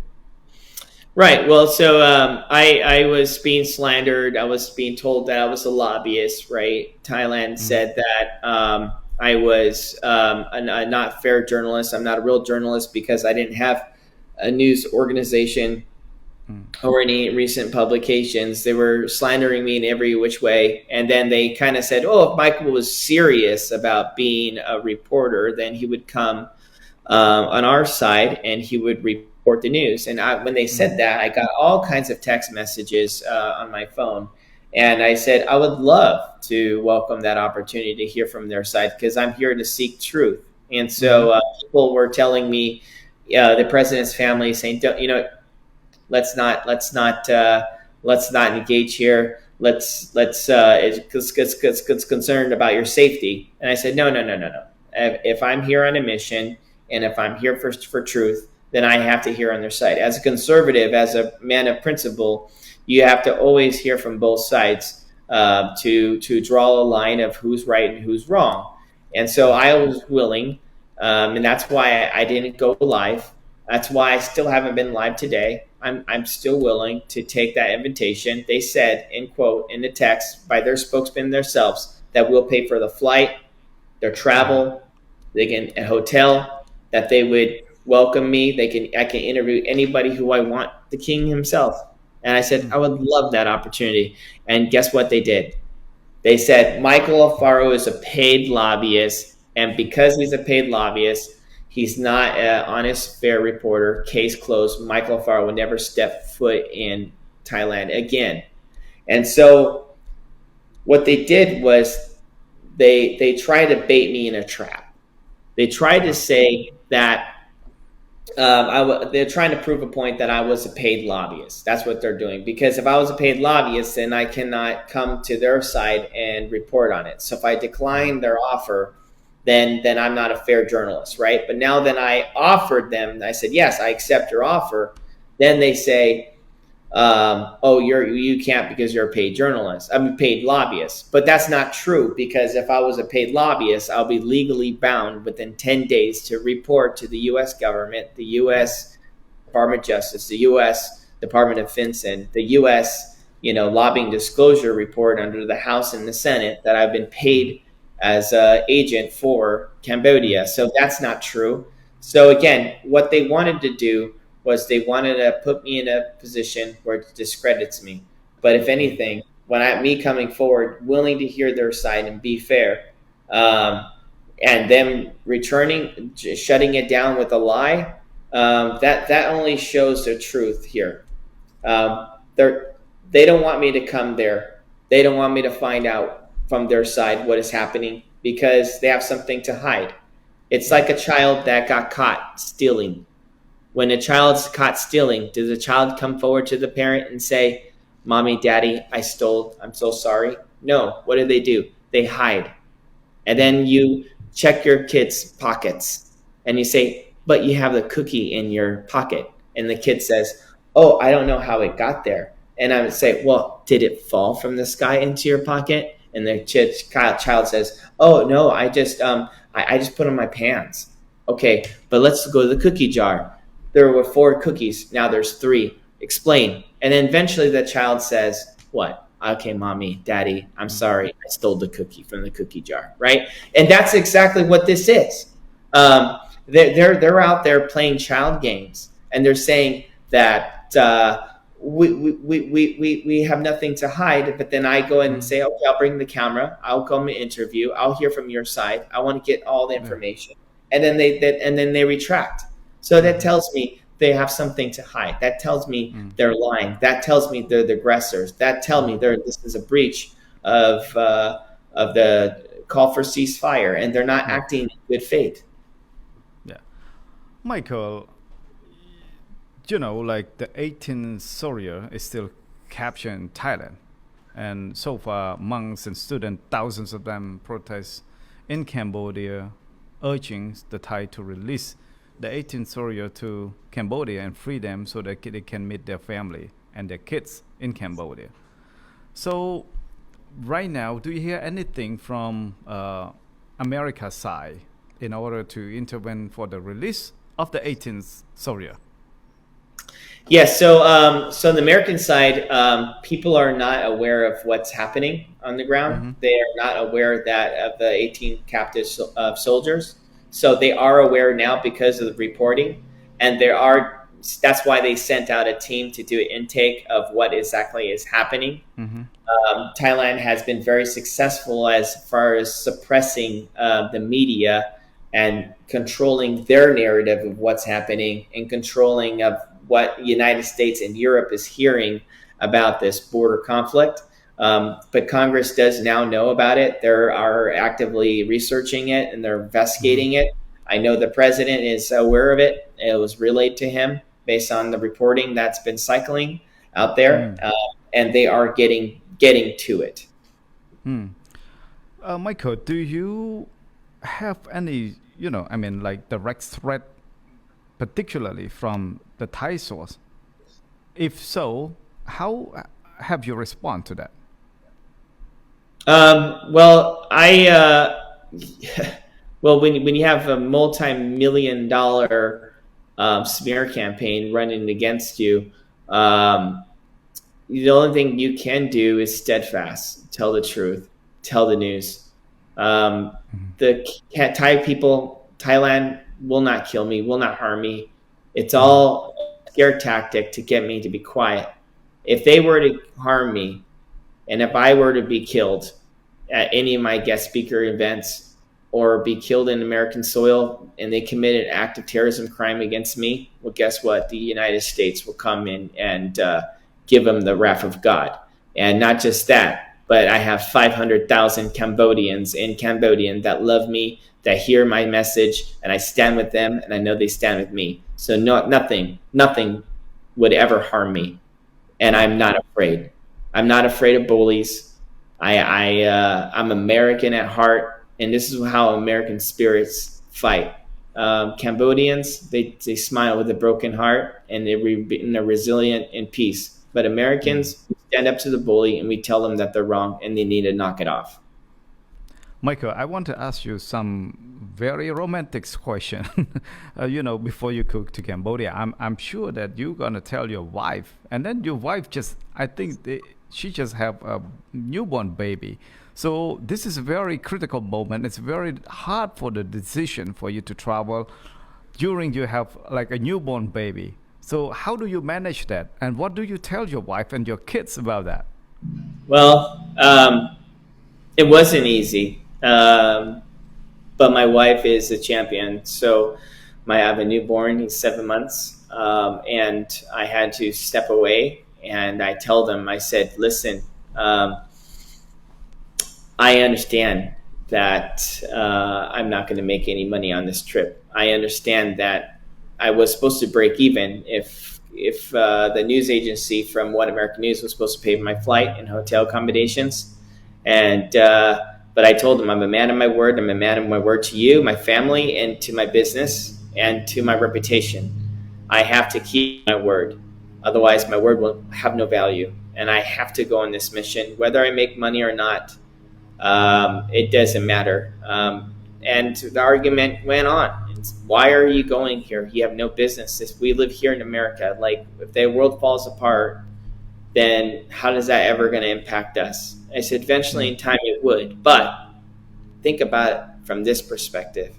Right. Well, so I was being slandered. I was being told that I was a lobbyist. Right. Thailand Mm, said that I was a not fair journalist. I'm not a real journalist because I didn't have a news organization mm, or any recent publications. They were slandering me in every which way. And then they kind of said, oh, if Michael was serious about being a reporter, then he would come on our side and he would report the news. And when they mm, said that, I got all kinds of text messages on my phone. And I said, I would love to welcome that opportunity to hear from their side because I'm here to seek truth. And so mm, people were telling me, the president's family saying, don't, let's not engage here. It's concerned about your safety. And I said, no. If I'm here on a mission and if I'm here for truth, then I have to hear on their side. As a conservative, as a man of principle, you have to always hear from both sides to draw a line of who's right and who's wrong. And so I was willing, and that's why I didn't go live. That's why I still haven't been live today. I'm still willing to take that invitation. They said, in quote, in the text by their spokesman themselves, that we'll pay for the flight, their mm, travel, they can a hotel, that they would welcome me. I can interview anybody who I want, the king himself. And I said, mm, I would love that opportunity. And guess what they did? They said Michael Alfaro is a paid lobbyist, and because he's a paid lobbyist, he's not an honest, fair reporter. Case closed. Michael Alfaro will never step foot in Thailand again. And so what they did was they tried to bait me in a trap. They tried to uh-huh, say that they're trying to prove a point that I was a paid lobbyist. That's what they're doing. Because if I was a paid lobbyist, then I cannot come to their side and report on it. So if I uh-huh, decline their offer, then I'm not a fair journalist, right? But now that I offered them, I said, yes, I accept your offer. Then they say, oh, you can't because you're a paid journalist. I'm a paid lobbyist. But that's not true because if I was a paid lobbyist, I'll be legally bound within 10 days to report to the U.S. government, the U.S. Department of Justice, the U.S. Department of Defense, and the U.S. Lobbying disclosure report under the House and the Senate that I've been mm, paid as an agent for mm, Cambodia. So that's not true. So again, what they wanted to do was they wanted to put me in a position where it discredits me. But if mm, anything, me coming forward, willing to hear their side and be fair, um, and them returning, shutting it down with a lie, that only shows the truth here. Um, they're they don't want me to come there. They don't want me to find out from their side what is happening because they have something to hide. It's yeah, like a child that got caught stealing. When a child's caught stealing, does the child come forward to the parent and say, Mommy, Daddy, I stole, I'm so sorry? No. What do? They hide. And mm, then you check your kid's pockets and you say, but you have the cookie in your pocket. And the kid says, oh, I don't know how it got there. And I would say, well, did it fall from the sky into your pocket? And the child says, oh, no, I just put on my pants. Okay, but let's go to the cookie jar. There were 4 cookies. Now there's 3. Explain. And then eventually the child says, what? Okay, mommy, daddy, I'm mm, sorry. I stole the cookie from the cookie jar, right? And that's exactly what this is. They're out there playing child games, and they're saying that we have nothing to hide. But then I go in and mm, say, okay, I'll bring the camera. I'll come and interview. I'll hear from your side. I want to get all the yeah, information, and then they retract. So that mm, tells me they have something to hide. That tells me mm, they're lying. That tells me they're the aggressors. That tells me mm, this is a breach of the call for ceasefire, and they're not yeah, acting in good faith. yeah. Michael, like the 18 soldier is still captured in Thailand, And so far, monks and students, thousands of them protest in Cambodia, urging the Thai to release the 18 soldiers to Cambodia and free them so that they can meet their family and their kids in Cambodia. So, right now, do you hear anything from America's side in order to intervene for the release of the 18 soldiers? Yes. So on the American side, people are not aware of what's happening on the ground. They are not aware that of the 18 captive soldiers. So they are aware now because of the reporting, and that's why they sent out a team to do an intake of what exactly is happening. Thailand has been very successful as far as suppressing the media and controlling their narrative of what's happening and controlling of what the United States and Europe is hearing about this border conflict. But Congress does now know about it. They are actively researching it and they're investigating it. I know the president is aware of it. It was relayed to him based on the reporting that's been cycling out there, and they are getting to it. Michael, do you have any, like direct threat, particularly from the Thai source? If so, how have you respond to that? When you have a multi-million-dollar smear campaign running against you, the only thing you can do is steadfast, tell the truth, tell the news. The Thai people, Thailand will not kill me, will not harm me. It's all a scare tactic to get me to be quiet. If they were to harm me, and if I were to be killed at any of my guest speaker events or be killed in American soil and they committed an act of terrorism crime against me, well, guess what? The United States will come in and give them the wrath of God. And not just that, but I have 500,000 Cambodians in Cambodia that love me, that hear my message, and I stand with them, and I know they stand with me. So nothing would ever harm me, and I'm not afraid. I'm not afraid of bullies. I'm American at heart, and this is how American spirits fight. Cambodians, they smile with a broken heart, and they're resilient in peace. But Americans stand up to the bully, and we tell them that they're wrong, and they need to knock it off. Michael, I want to ask you some very romantic question. Before you go to Cambodia, I'm sure that you're gonna tell your wife, and then your wife she just have a newborn baby. So this is a very critical moment. It's very hard for the decision for you to travel during you have like a newborn baby. So how do you manage that, and what do you tell your wife and your kids about that? Well, it wasn't easy. But my wife is a champion. So I have a newborn, he's 7 months, and I had to step away. And I told him, I said, listen, I understand that I'm not going to make any money on this trip. I understand that I was supposed to break even if the news agency from One American News was supposed to pay for my flight and hotel accommodations. But I told him I'm a man of my word. I'm a man of my word to you, my family, and to my business, and to my reputation. I have to keep my word. Otherwise, my word will have no value. And I have to go on this mission, whether I make money or not. It doesn't matter. And the argument went on. Why are you going here? You have no business. If we live here in America, like if the world falls apart, then how is that ever going to impact us? I said, eventually in time it would. But think about it from this perspective.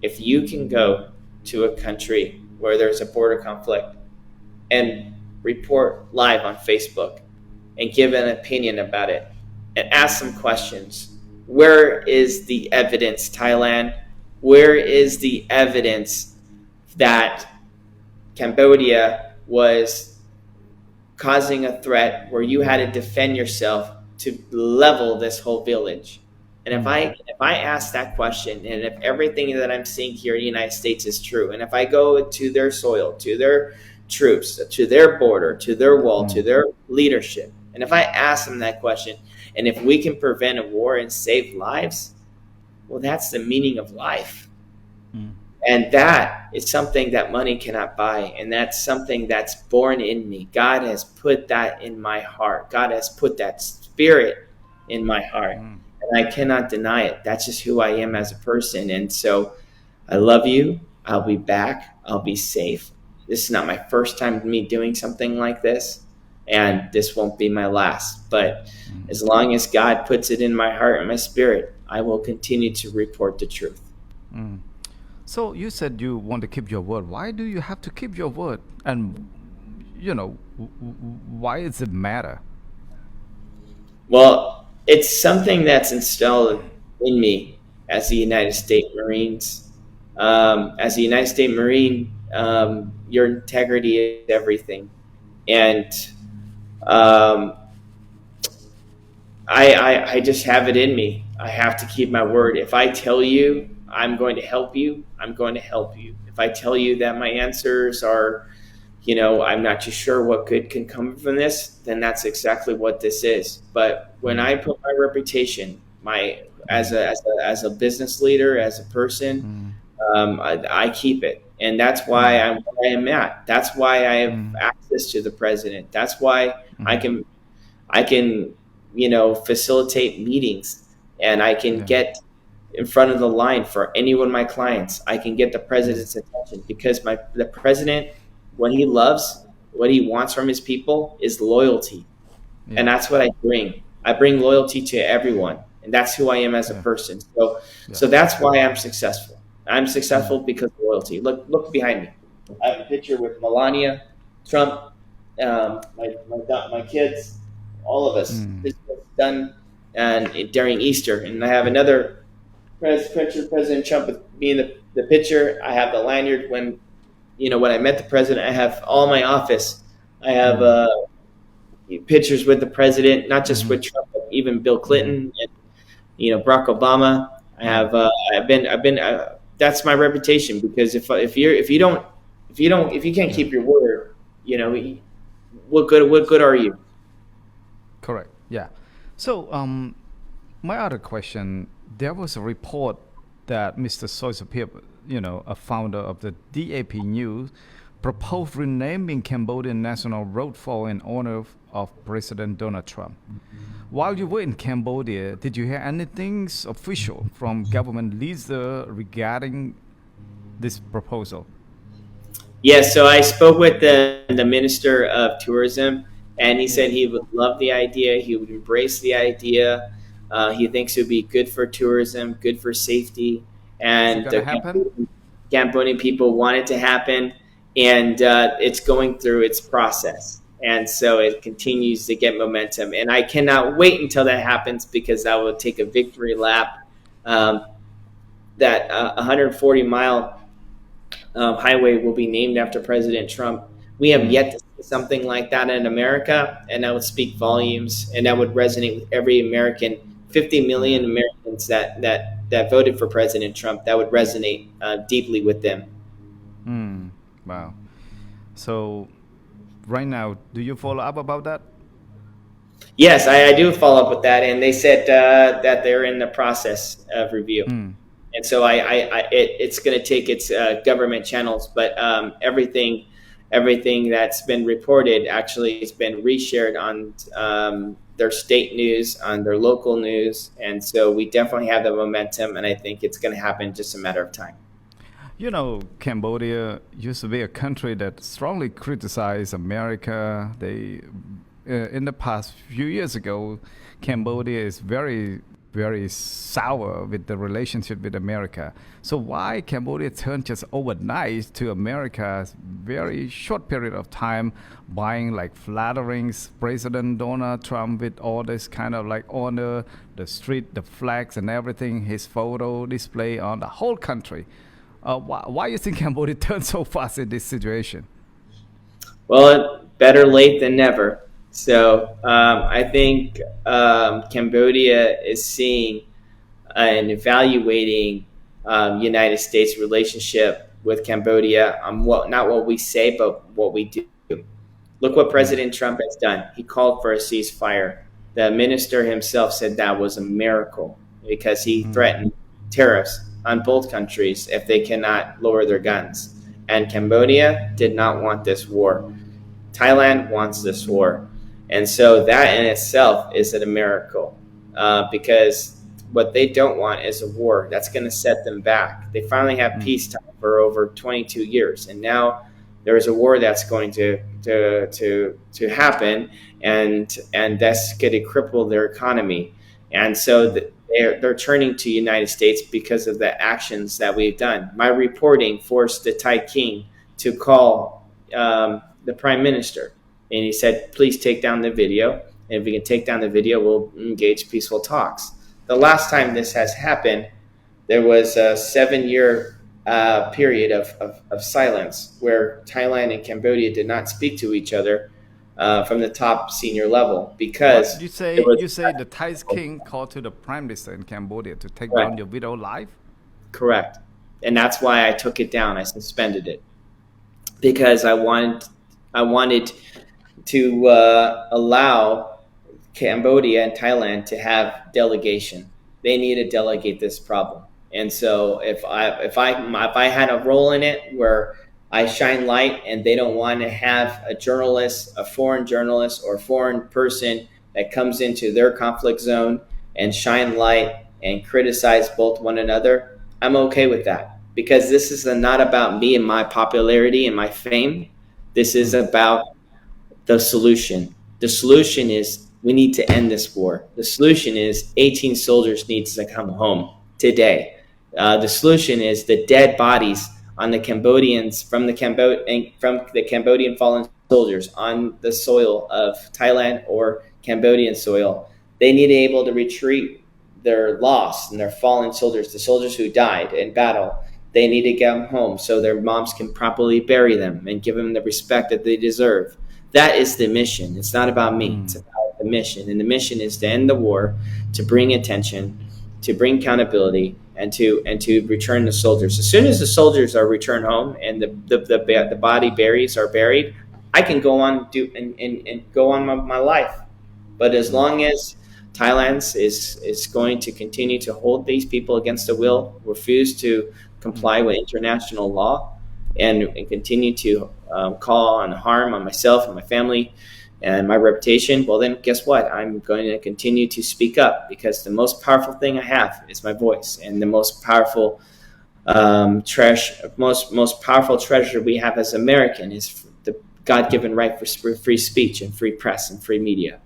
If you can go to a country where there's a border conflict and report live on Facebook and give an opinion about it and ask some questions, where is the evidence, Thailand? Where is the evidence that Cambodia was causing a threat where you had to defend yourself to level this whole village? And if I ask that question, and if everything that I'm seeing here in the United States is true, and if I go to their soil, to their troops, to their border, to their wall, to their leadership, And if I ask them that question, and if we can prevent a war and save lives, well, that's the meaning of life. Mm. And that is something that money cannot buy. And that's something that's born in me. God has put that in my heart. God has put that spirit in my heart. Mm. And I cannot deny it. That's just who I am as a person. And so I love you. I'll be back. I'll be safe. This is not my first time me doing something like this. And this won't be my last. But Mm. as long as God puts it in my heart and my spirit, I will continue to report the truth. Mm. So you said you want to keep your word. Why do you have to keep your word? And why does it matter? Well, it's something that's installed in me as a United States Marines. As a United States Marine, your integrity is everything. And um, I just have it in me. I have to keep my word. If I tell you I'm going to help you, I'm going to help you. If I tell you that my answers are, I'm not too sure what good can come from this, then that's exactly what this is. But when Mm. I put my reputation, my Mm. as a business leader, as a person, Mm. I keep it, and that's why Mm. I'm where I am at. That's why I have Mm. access to the president. That's why I Mm. can I can, facilitate meetings, and I can Yeah. get in front of the line for any one of my clients. I can get the Mm. president's attention because the president, what he loves, what he wants from his people is loyalty. And Yeah. that's what I bring. I bring loyalty to everyone. And that's who I am as a Yeah. person. So Yeah. so that's why I'm successful. I'm Mm. successful because of loyalty. Look behind me. I have a picture with Melania, Trump, my kids, all of us. Mm. This was done and during Easter. And I have another picture, President Trump with me in the picture. I have the lanyard when I met the president. I have all my office. I have Mm. pictures with the president, not just Mm-hmm. with Trump, but even Bill Mm-hmm. Clinton and Barack Obama. I Yeah. have I've been that's my reputation because if you can't Yeah. keep your word, what good are you? Correct. Yeah. So, my other question: there was a report that Mr. Soysapip, a founder of the DAP News, proposed renaming Cambodian National Road 4 in honor of President Donald Trump. While you were in Cambodia, did you hear anything official from government leader regarding this proposal? Yes, so I spoke with the minister of tourism, and he Yeah. said he would love the idea. He would embrace the idea. He thinks it would be good for tourism, good for safety, Is it and gonna the happen? Cambodian people want it to happen, and it's going through its process. And so it continues to get momentum. And I cannot wait until that happens because I will take a victory lap. Um, that 140-mile highway will be named after President Trump. We have Mm. yet to see something like that in America, and that would speak volumes, and that would resonate with every American. 50 Yeah. million Americans that voted for President Trump. That would resonate deeply with them. Mm. Wow. So right now, do you follow up about that? Yes, I do follow up with that, and they said that they're in the process of review. Mm. And so it's going to take its government channels, but everything that's been reported actually has been reshared on their state news, on their local news, and so we definitely have the momentum, and I think it's going to happen in just a matter of time. Cambodia used to be a country that strongly criticized America. In the past few years ago, Cambodia is very, very sour with the relationship with America. So why Cambodia turned just overnight to America's very short period of time, buying like flattering President Donald Trump with all this kind of like honor, the street, the flags and everything, his photo display on the whole country. Why you think Cambodia turned so fast in this situation? Well, better late than never. So I think Cambodia is seeing and evaluating United States relationship with Cambodia on not what we say, but what we do. Look what President Trump has done. He called for a ceasefire. The minister himself said that was a miracle because he threatened tariffs on both countries if they cannot lower their guns. And Cambodia did not want this war. Thailand wants this war. And so that in itself is a miracle because what they don't want is a war. That's going to set them back. They finally have peacetime for over 22 years. And now there is a war that's going to happen, and that's going to cripple their economy. And so they're turning to the United States because of the actions that we've done. My reporting forced the Thai king to call the prime minister, and he said, please take down the video. And if we can take down the video, we'll engage peaceful talks. The last time this has happened, there was a 7-year period of silence where Thailand and Cambodia did not speak to each other from the top senior level because you say the Thai king called to the prime minister in Cambodia to take down your video live? Correct. And that's why I took it down. I suspended it because I wanted to allow Cambodia and Thailand to have delegation. They need to delegate this problem. And so if I had a role in it where I shine light and they don't want to have a journalist, a foreign journalist or foreign person that comes into their conflict zone and shine light and criticize both one another, I'm okay with that because this is not about me and my popularity and my fame. This is about the solution. The solution is we need to end this war. The solution is 18 soldiers need to come home today. The solution is the dead bodies on the Cambodians from the Cambodian fallen soldiers on the soil of Thailand or Cambodian soil. They need to be able to retrieve their lost and their fallen soldiers, the soldiers who died in battle. They need to get them home so their moms can properly bury them and give them the respect that they deserve. That is the mission. It's not about me. It's about the mission. And the mission is to end the war, to bring attention, to bring accountability, and to return the soldiers. As soon as the soldiers are returned home and the body are buried, I can go on and go on my life. But as long as Thailand is going to continue to hold these people against their will, refuse to comply with international law, and continue to call on harm on myself and my family and my reputation, well then guess what? I'm going to continue to speak up because the most powerful thing I have is my voice, and the most powerful most powerful treasure we have as American is the God-given right for free speech and free press and free media.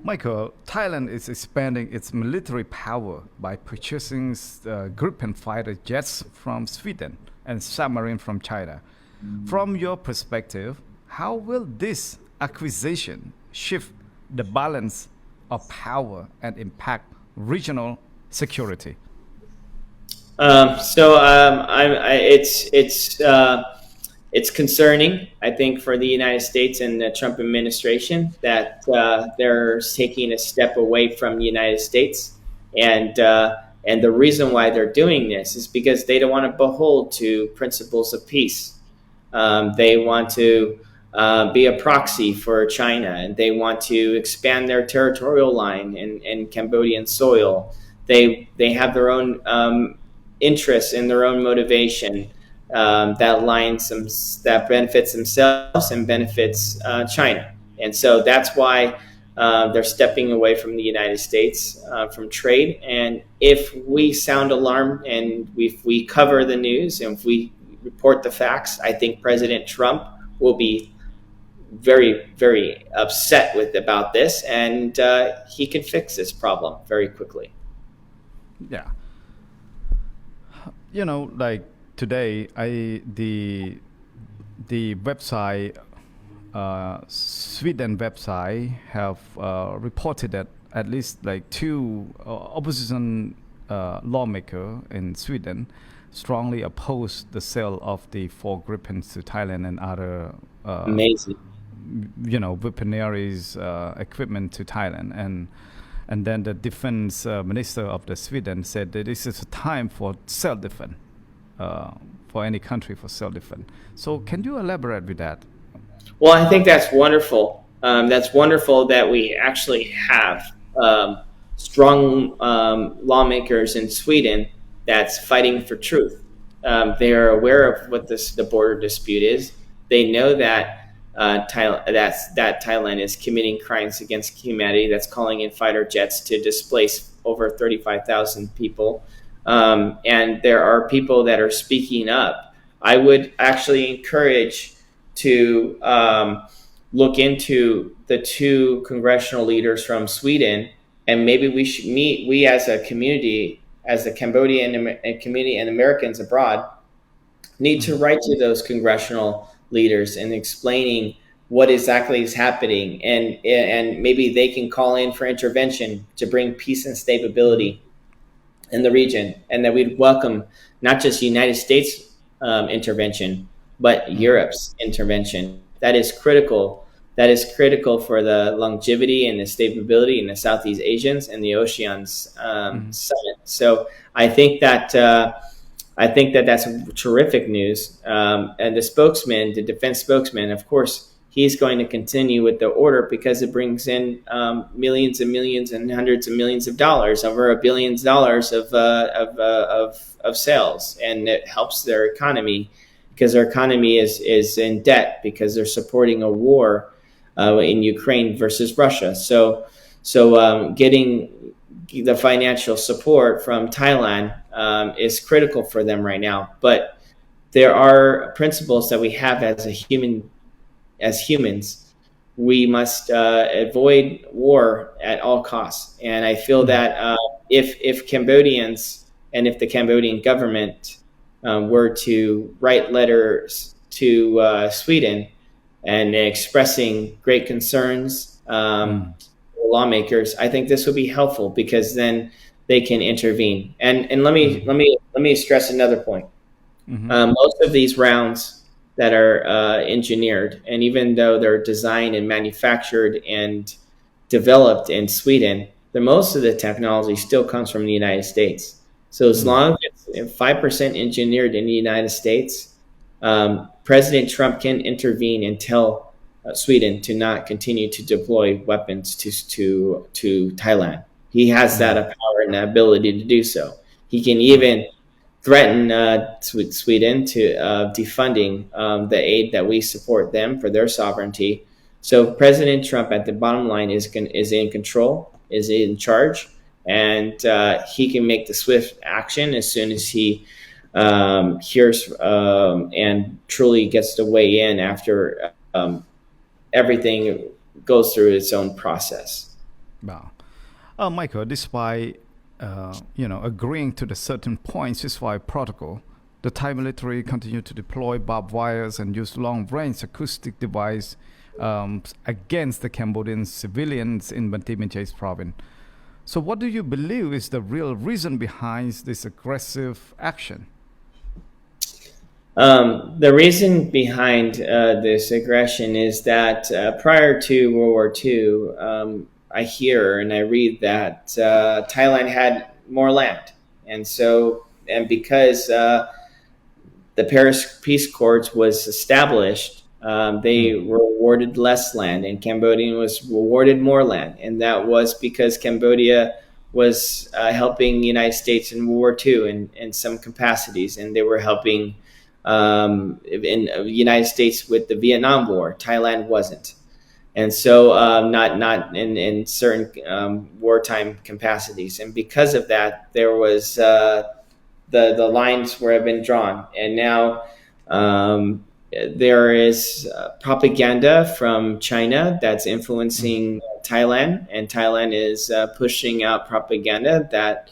Michael, Thailand is expanding its military power by purchasing Gripen fighter jets from Sweden and submarine from China. From your perspective, how will this acquisition shift the balance of power and impact regional security? It's concerning, I think, for the United States and the Trump administration that they're taking a step away from the United States, and the reason why they're doing this is because they don't want to behold to principles of peace. They want to be a proxy for China, and they want to expand their territorial line in Cambodian soil. They have their own interests and their own motivation that benefits themselves and benefits China. And so that's why they're stepping away from the United States from trade. And if we sound alarm and if we cover the news and if we report the facts, I think President Trump will be very, very upset about this, and he can fix this problem very quickly. Yeah. You know, like today, the website, Sweden website, have reported that at least like 2 opposition lawmakers in Sweden strongly oppose the sale of the 4 Gripens to Thailand and other amazing, weaponaries equipment to Thailand, and then the defense minister of the Sweden said that this is a time for self-defense, for any country for self-defense. So can you elaborate with that? Well, I think that's wonderful. That's wonderful that we actually have strong lawmakers in Sweden that's fighting for truth. They are aware of what the border dispute is. They know that that Thailand is committing crimes against humanity. That's calling in fighter jets to displace over 35,000 people. And there are people that are speaking up. I would actually encourage to look into the two congressional leaders from Sweden, and maybe we should meet. We as a community, as the Cambodian community and Americans abroad, need to write to those congressional leaders and explaining what exactly is happening, and maybe they can call in for intervention to bring peace and stability in the region, and that we'd welcome not just United States intervention, but Europe's intervention. That is critical. That is critical for the longevity and the stability in the Southeast Asians and the Oceans summit. So I think that that's terrific news. And the spokesman, the defense spokesman, of course, he's going to continue with the order because it brings in millions and millions and hundreds of millions of dollars, over $1 billion of sales, and it helps their economy because their economy is in debt because they're supporting a war in Ukraine versus Russia. So getting the financial support from Thailand is critical for them right now. But there are principles that we have as humans. We must avoid war at all costs. And I feel that if Cambodians and if the Cambodian government were to write letters to Sweden and expressing great concerns, lawmakers, I think this would be helpful because then they can intervene. And let me stress another point. Most of these rounds that are engineered, and even though they're designed and manufactured and developed in Sweden, most of the technology still comes from the United States. So as long as it's 5% engineered in the United States, President Trump can intervene and tell Sweden to not continue to deploy weapons to Thailand. He has that power and ability to do so. He can even threaten Sweden to defunding the aid that we support them for their sovereignty. So President Trump, at the bottom line, is in control, is in charge, and he can make the swift action as soon as he hears and truly gets to weigh in after everything goes through its own process. Wow. Michael, despite agreeing to the certain points ceasefire protocol, the Thai military continued to deploy barbed wires and use long-range acoustic device against the Cambodian civilians in Banteay Meanchey province. So what do you believe is the real reason behind this aggressive action? The reason behind this aggression is that prior to World War II, I hear and I read that Thailand had more land, and because the Paris Peace Accords was established, they were awarded less land, and Cambodia was awarded more land, and that was because Cambodia was helping the United States in World War II in some capacities, and they were helping in the United States with the Vietnam War. Thailand wasn't. And so not in certain wartime capacities. And because of that, there was the lines where have been drawn. And now there is propaganda from China that's influencing Thailand, and Thailand is pushing out propaganda that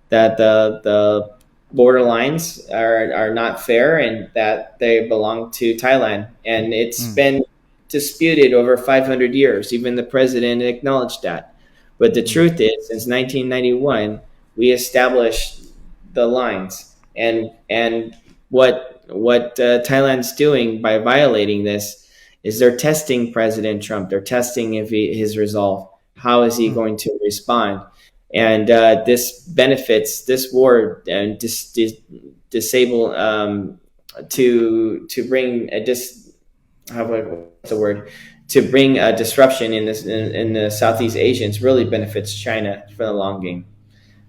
the border lines are not fair and that they belong to Thailand. And it's been disputed over 500 years. Even the president acknowledged that. But the truth is, since 1991, we established the lines, and what Thailand's doing by violating this is they're testing President Trump. They're testing his resolve. How is he going to respond? And this benefits this war and disable to bring what's the word, to bring a disruption in this in the Southeast Asians really benefits China for the long game.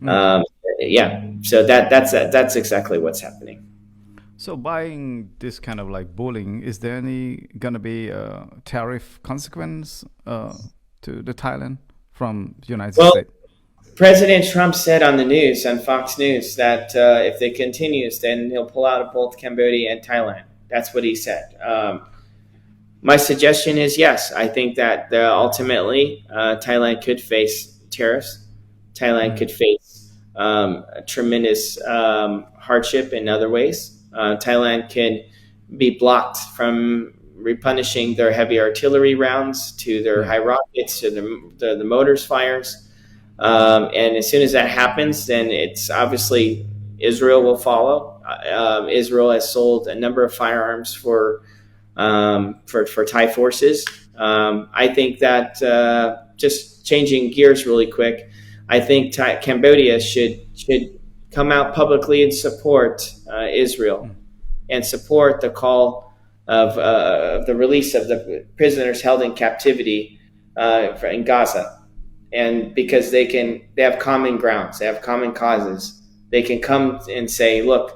Mm. Um, yeah, so that's exactly what's happening. So buying this kind of like bullying, is there any gonna be a tariff consequence to the Thailand from the United Well, States? President Trump said on the news, on Fox News, that if it continues, then he'll pull out of both Cambodia and Thailand. That's what he said. My suggestion is yes. I think that ultimately Thailand could face tariffs. Thailand Mm. could face a tremendous hardship in other ways. Thailand can be blocked from replenishing their heavy artillery rounds to their Yeah. high rockets to the motors fires. And as soon as that happens, then it's obviously Israel will follow. Israel has sold a number of firearms for Thai forces. I think that just changing gears really quick, I think Cambodia should come out publicly and support Israel Mm. and support the call of the release of the prisoners held in captivity in Gaza, and because they have common grounds, they have common causes, they can come and say, look,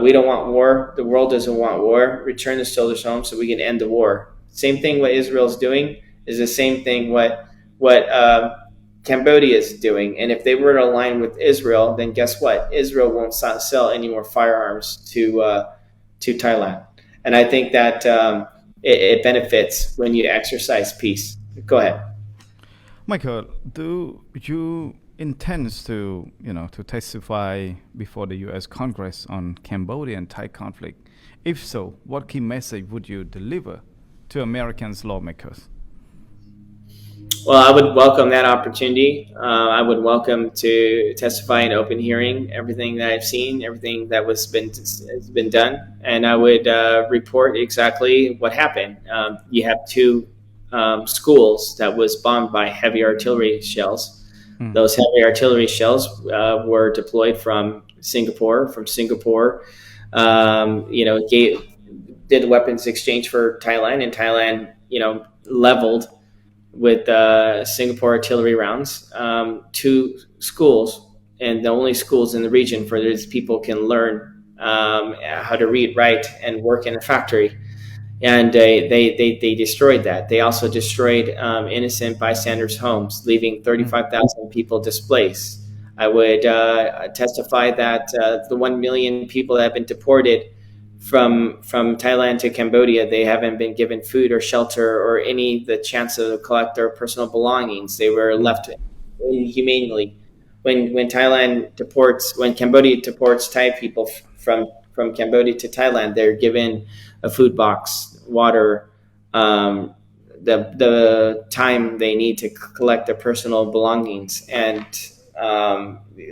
we don't want war, the world doesn't want war, return the soldiers home so we can end the war. Same thing what Israel's doing is the same thing what Cambodia is doing. And if they were to align with Israel, then guess what, Israel won't sell any more firearms to Thailand. And I think that it benefits when you exercise peace. Go ahead. Michael, do you intend to, to testify before the U.S. Congress on Cambodia and Thai conflict? If so, what key message would you deliver to Americans lawmakers? Well, I would welcome that opportunity. I would welcome to testify in open hearing everything that I've seen, everything that has been done, and I would report exactly what happened. You have two schools that was bombed by heavy artillery shells. Mm. Those heavy artillery shells were deployed from Singapore. Did weapons exchange for Thailand, and Thailand, leveled with Singapore artillery rounds to schools, and the only schools in the region for these people can learn how to read, write, and work in a factory. And they destroyed that. They also destroyed innocent bystanders' homes, leaving Mm. 35,000 people displaced. I would testify that the 1 million people that have been deported from Thailand to Cambodia, they haven't been given food or shelter or any the chance to collect their personal belongings. They were Mm. left inhumanely. When Cambodia deports Thai people from Cambodia to Thailand, they're given a food box, water, the time they need to collect their personal belongings, and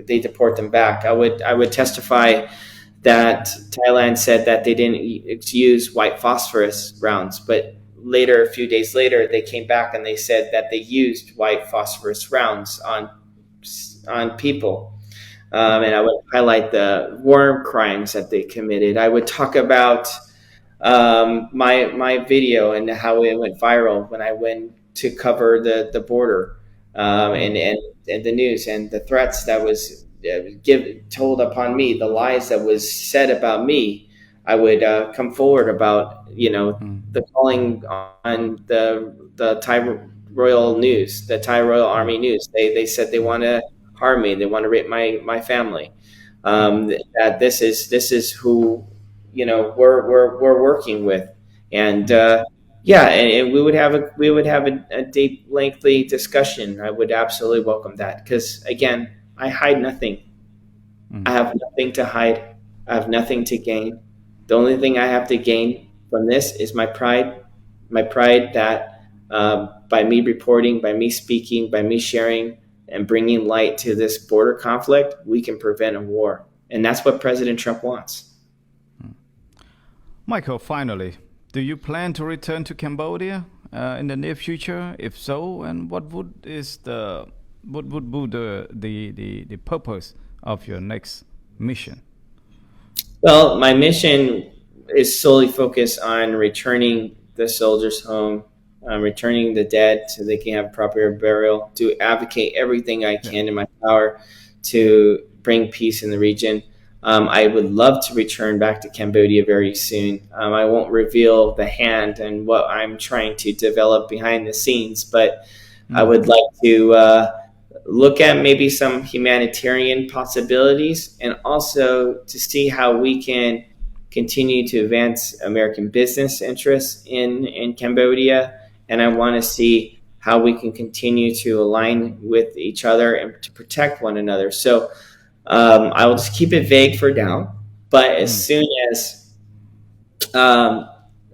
they deport them back. I would testify that Thailand said that they didn't use white phosphorus rounds, but later, a few days later, they came back and they said that they used white phosphorus rounds on people. And I would highlight the war crimes that they committed. I would talk about my video and how it went viral when I went to cover the border, Mm. and the news and the threats that was told upon me, the lies that was said about me. I would come forward about Mm. the calling on the Thai Royal News, the Thai Royal Mm. Army News. They said they want to harm me, they want to rape my family. Mm. That this is who we're working with, and Mm. yeah, and we would have a deep, lengthy discussion. I would absolutely welcome that because again, I hide nothing. I Mm. have nothing to hide. I have nothing to gain. The only thing I have to gain from this is my pride. My pride that by me reporting, by me speaking, by me sharing, and bringing light to this border conflict, we can prevent a war. And that's what President Trump wants. Michael, finally, do you plan to return to Cambodia in the near future? If so, and what would be the purpose of your next mission? Well, my mission is solely focused on returning the soldiers home, returning the dead so they can have proper burial, to advocate everything I Yeah. can in my power to bring peace in the region. I would love to return back to Cambodia very soon. I won't reveal the hand and what I'm trying to develop behind the scenes, but I Mm. would like to look at maybe some humanitarian possibilities, and also to see how we can continue to advance American business interests in Cambodia. And I want to see how we can continue to align with each other and to protect one another. So I will just keep it vague for now. But as Mm. soon as um,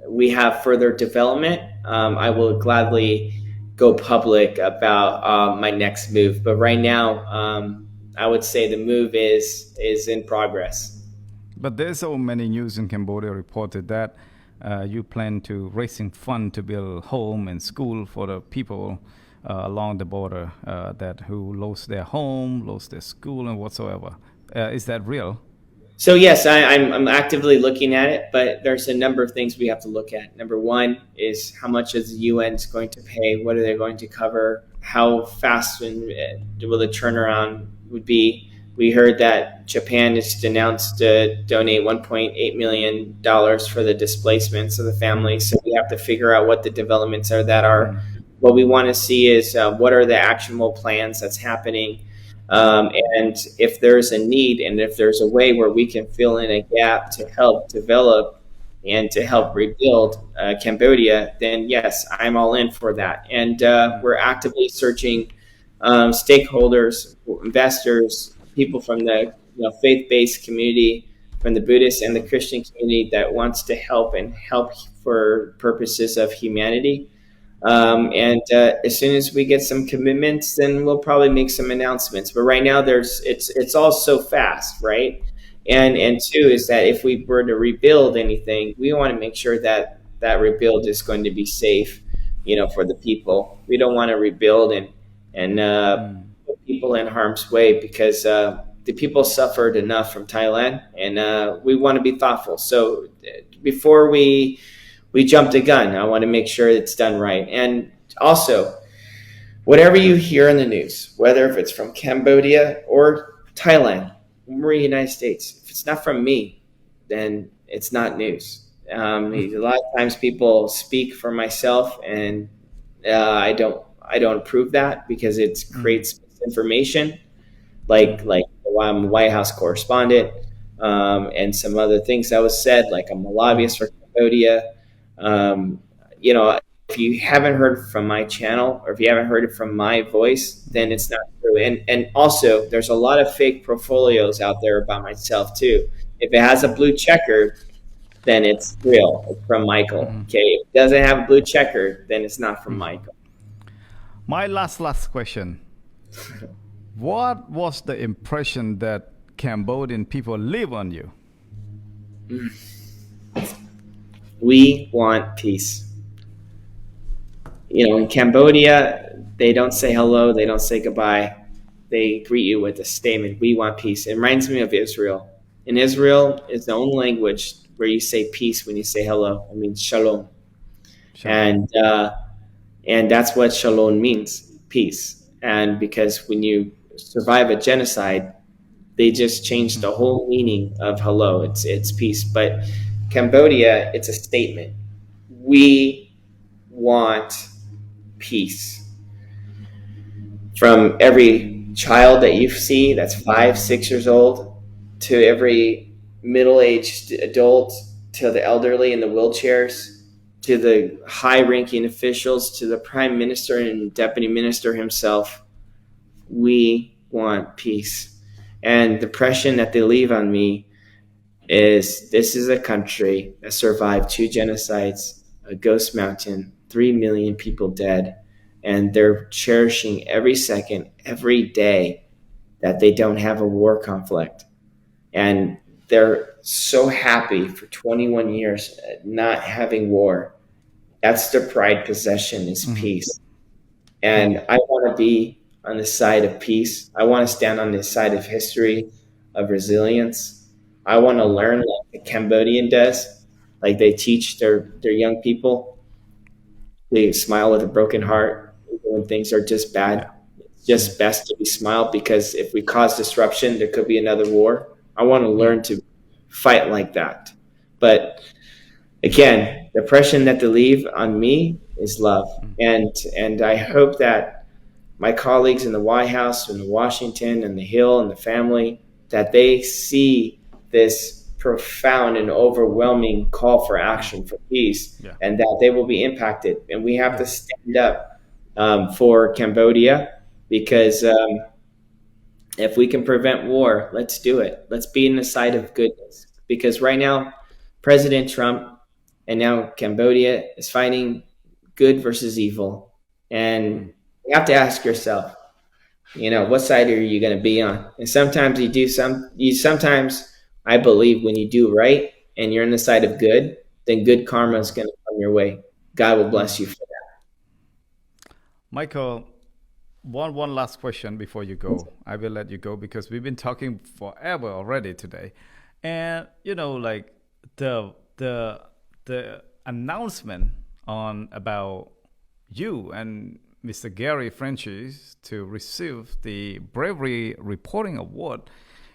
we have further development, I will gladly go public about my next move. But right now, I would say the move is in progress. But there's so many news in Cambodia reported that you plan to raising fund to build home and school for the people along the border that who lost their home, lost their school, and whatsoever. Is that real? So yes, I'm actively looking at it, but there's a number of things we have to look at. Number one is how much is the UN is going to pay? What are they going to cover? How fast will the turnaround would be? We heard that Japan has announced to donate $1.8 million for the displacements of the Mm. families. So we have to figure out what the developments are that are. Mm. What we want to see is what are the actionable plans that's happening, Mm. and if there's a need and if there's a way where we can fill in a gap to help develop and to help rebuild Cambodia, then yes, I'm all in for that. And Mm. we're actively searching stakeholders, investors, people from the faith-based community, from the Buddhist and the Christian community that wants to help and help for purposes of humanity. And as soon as we get some commitments, then we'll probably make some announcements. But right now, it's all so fast, right? And two is that if we were to rebuild anything, we want to make sure that that rebuild is going to be safe, for the people. We don't want to rebuild and Mm. put people in harm's way, because the people suffered enough from Thailand, and we want to be thoughtful. So before we jumped a gun. I want to make sure it's done right. And also, whatever you hear in the news, whether if it's from Cambodia or Thailand or the United States, if it's not from me, then it's not news. A lot of times people speak for myself, and I don't approve that, because it Mm. creates misinformation. Mm. Like I'm a White House correspondent, and some other things that was said, like I'm a Mm. lobbyist for Cambodia. Um, if you haven't heard from my channel, or if you haven't heard it from my voice, then Mm. it's not true. And also, there's a lot of fake portfolios out there about myself too. If it has a blue checker, then it's real. It's from Michael. Mm. Okay. If it doesn't have a blue checker, then it's not from Mm. Michael. My last question. What was the impression that Cambodian people leave on you? We want peace. In Cambodia, they don't say hello, they don't say goodbye. They greet you with a statement, "We want peace." It reminds me of Israel. In Israel, it's the only language where you say peace when you say hello. I mean, shalom. Shalom. And that's what shalom means, peace. And because when you survive a genocide, they just changed Mm. the whole meaning of hello. It's peace. But Cambodia, it's a statement. We want peace. From every child that you see that's 5, 6 years old, to every middle-aged adult, to the elderly in the wheelchairs, to the high-ranking officials, to the prime minister and deputy minister himself, we want peace. And the impression that they leave on me is, this is a country that survived 2 genocides, a ghost mountain, 3 million people dead, and they're cherishing every second, every day that they don't have a war conflict. And they're so happy for 21 years not having war. That's their pride possession, is Mm. peace. Mm. And I want to be on the side of peace. I want to stand on the side of history, of resilience. I want to learn like the Cambodian does, like they teach their young people. to smile with a broken heart when things are just bad. It's just best to be smiled, because if we cause disruption, there could be another war. I want to learn to fight like that. But again, the impression that they leave on me is love. And I hope that my colleagues in the White House and the Washington and the Hill and the family, that they see this profound and overwhelming call for action for peace, and that they will be impacted. And we have to stand up for Cambodia, because if we can prevent war, let's do it. Let's be in the side of goodness, because right now, President Trump and now Cambodia is fighting good versus evil. And you have to ask yourself, what side are you going to be on? And sometimes sometimes I believe when you do right and you're on the side of good, then good karma is going to come your way. God will bless you for that. Michael, one last question before you go. I will let you go because we've been talking forever already today. And, like the announcement about you and Mr. Gary Francis to receive the Bravery Reporting Award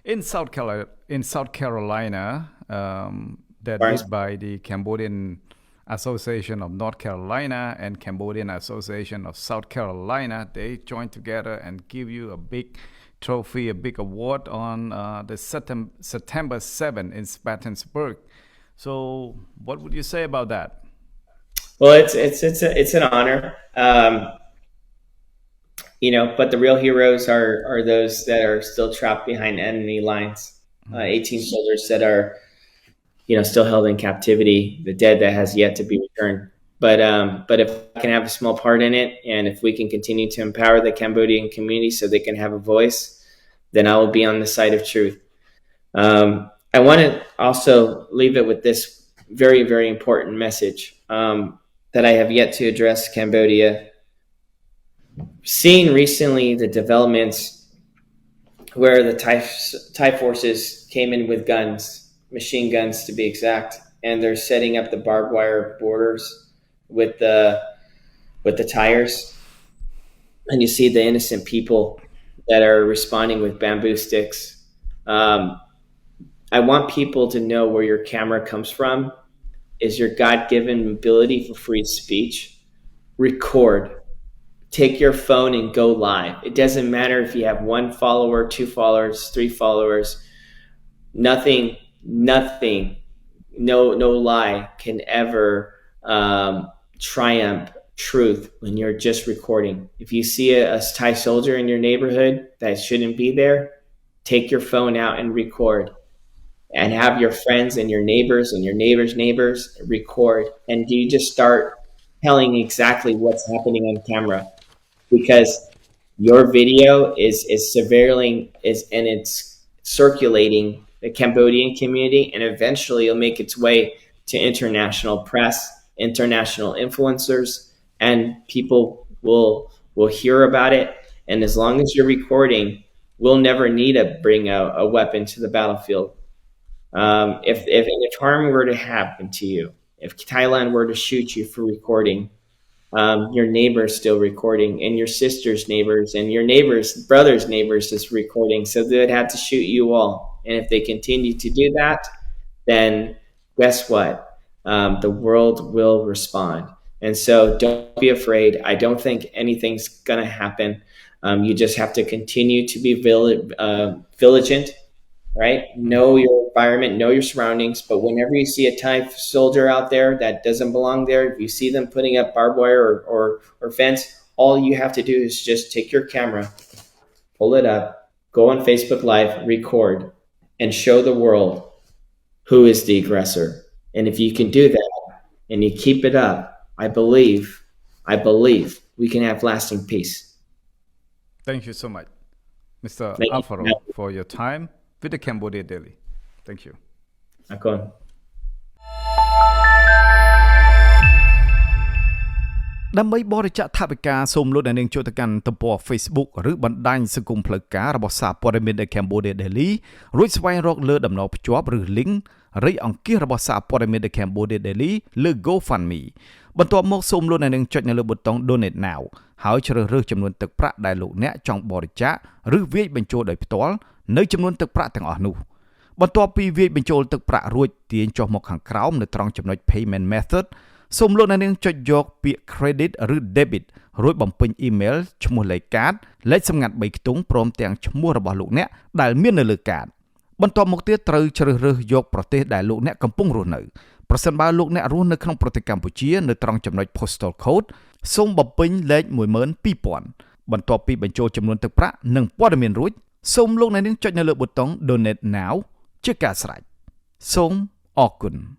in South Carolina, that is by the Cambodian Association of North Carolina and Cambodian Association of South Carolina. They joined together and give you a big trophy, a big award on the September 7 in Spartanburg. So, what would you say about that? Well, it's an honor. But the real heroes are those that are still trapped behind enemy lines. 18 soldiers that are, still held in captivity, the dead that has yet to be returned. But if I can have a small part in it, and if we can continue to empower the Cambodian community so they can have a voice, then I will be on the side of truth. I want to also leave it with this very, very important message that I have yet to address Cambodia. Seeing recently the developments where the Thai forces came in with guns, machine guns to be exact, and they're setting up the barbed wire borders with the tires, and you see the innocent people that are responding with bamboo sticks. I want people to know where your camera comes from is your God-given ability for free speech. Record. Take your phone and go live. It doesn't matter if you have 1 follower, 2 followers, 3 followers. Nothing, no lie can ever triumph truth when you're just recording. If you see a Thai soldier in your neighborhood that shouldn't be there, take your phone out and record. And have your friends and your neighbors neighbors record. And you just start telling exactly what's happening on camera. Because your video is it's circulating the Cambodian community, and eventually it'll make its way to international press, international influencers, and people will hear about it. And as long as you're recording, we'll never need to bring a weapon to the battlefield. If harm were to happen to you, if Thailand were to shoot you for recording, your neighbor's still recording, and your sister's neighbors and your brother's neighbors is recording. So they'd have to shoot you all. And if they continue to do that, then guess what? The world will respond. And so don't be afraid. I don't think anything's going to happen. You just have to continue to be vigilant, right? Know your environment, know your surroundings. But whenever you see a Thai soldier out there that doesn't belong there, if you see them putting up barbed wire or fence, all you have to do is just take your camera, pull it up, go on Facebook Live, record, and show the world who is the aggressor. And if you can do that and you keep it up, I believe we can have lasting peace. Thank you so much, Mr. Alfaro, for your time with the Cambodia Daily. Thank you. អរគុណ ដើម្បីបរិច្ចាគថវិកាសូមលោកអ្នកនាងចូលទៅកាន់ទំព័រ Facebook ឬបណ្ដាញសង្គមផ្លូវការរបស់សារព័ត៌មាន The Cambodia Daily រួចស្វែងរកលើតំណភ្ជាប់ឬ link រៃអង្គាសរបស់សារព័ត៌មាន The Cambodia Daily លើ GoFundMe បន្ទាប់មកសូមលោកអ្នកនាងចុចនៅលើប៊ូតុង Donate Now ហើយជ្រើសរើសចំនួនទឹកប្រាក់ដែលលោកអ្នកចង់បរិច្ចាគឬវាយបញ្ចូលដោយផ្ទាល់នៅចំនួនទឹកប្រាក់ទាំងអស់នោះបន្ទាប់ពីវាយបញ្ចូលទឹកប្រាក់រួចទាញចុះមកខាងក្រោមនៅត្រង់ចំណុច Payment Method សូមលោកអ្នកនាងចុចយកពាក្យ Credit ឬ Debit រួចបំពេញ email ឈ្មោះលេខកាតលេខសម្ងាត់3ខ្ទង់ព្រមទាំងឈ្មោះរបស់លោកអ្នកដែលមាននៅលើកាតបន្ទាប់មកទៀតត្រូវជ្រើសរើសយកប្រទេសដែលលោកអ្នកកំពុងរស់នៅប្រសិនបើលោកអ្នករស់នៅក្នុងប្រទេសកម្ពុជានៅត្រង់ចំណុច Postal Code សូមបំពេញលេខ12000បន្ទាប់ពីបញ្ចូលចំនួនទឹកប្រាក់និងព័ត៌មានរួចសូមលោកអ្នកនាងចុចនៅលើប៊ូតុង Donate Now ជាការស្រេចសូមអរគុណ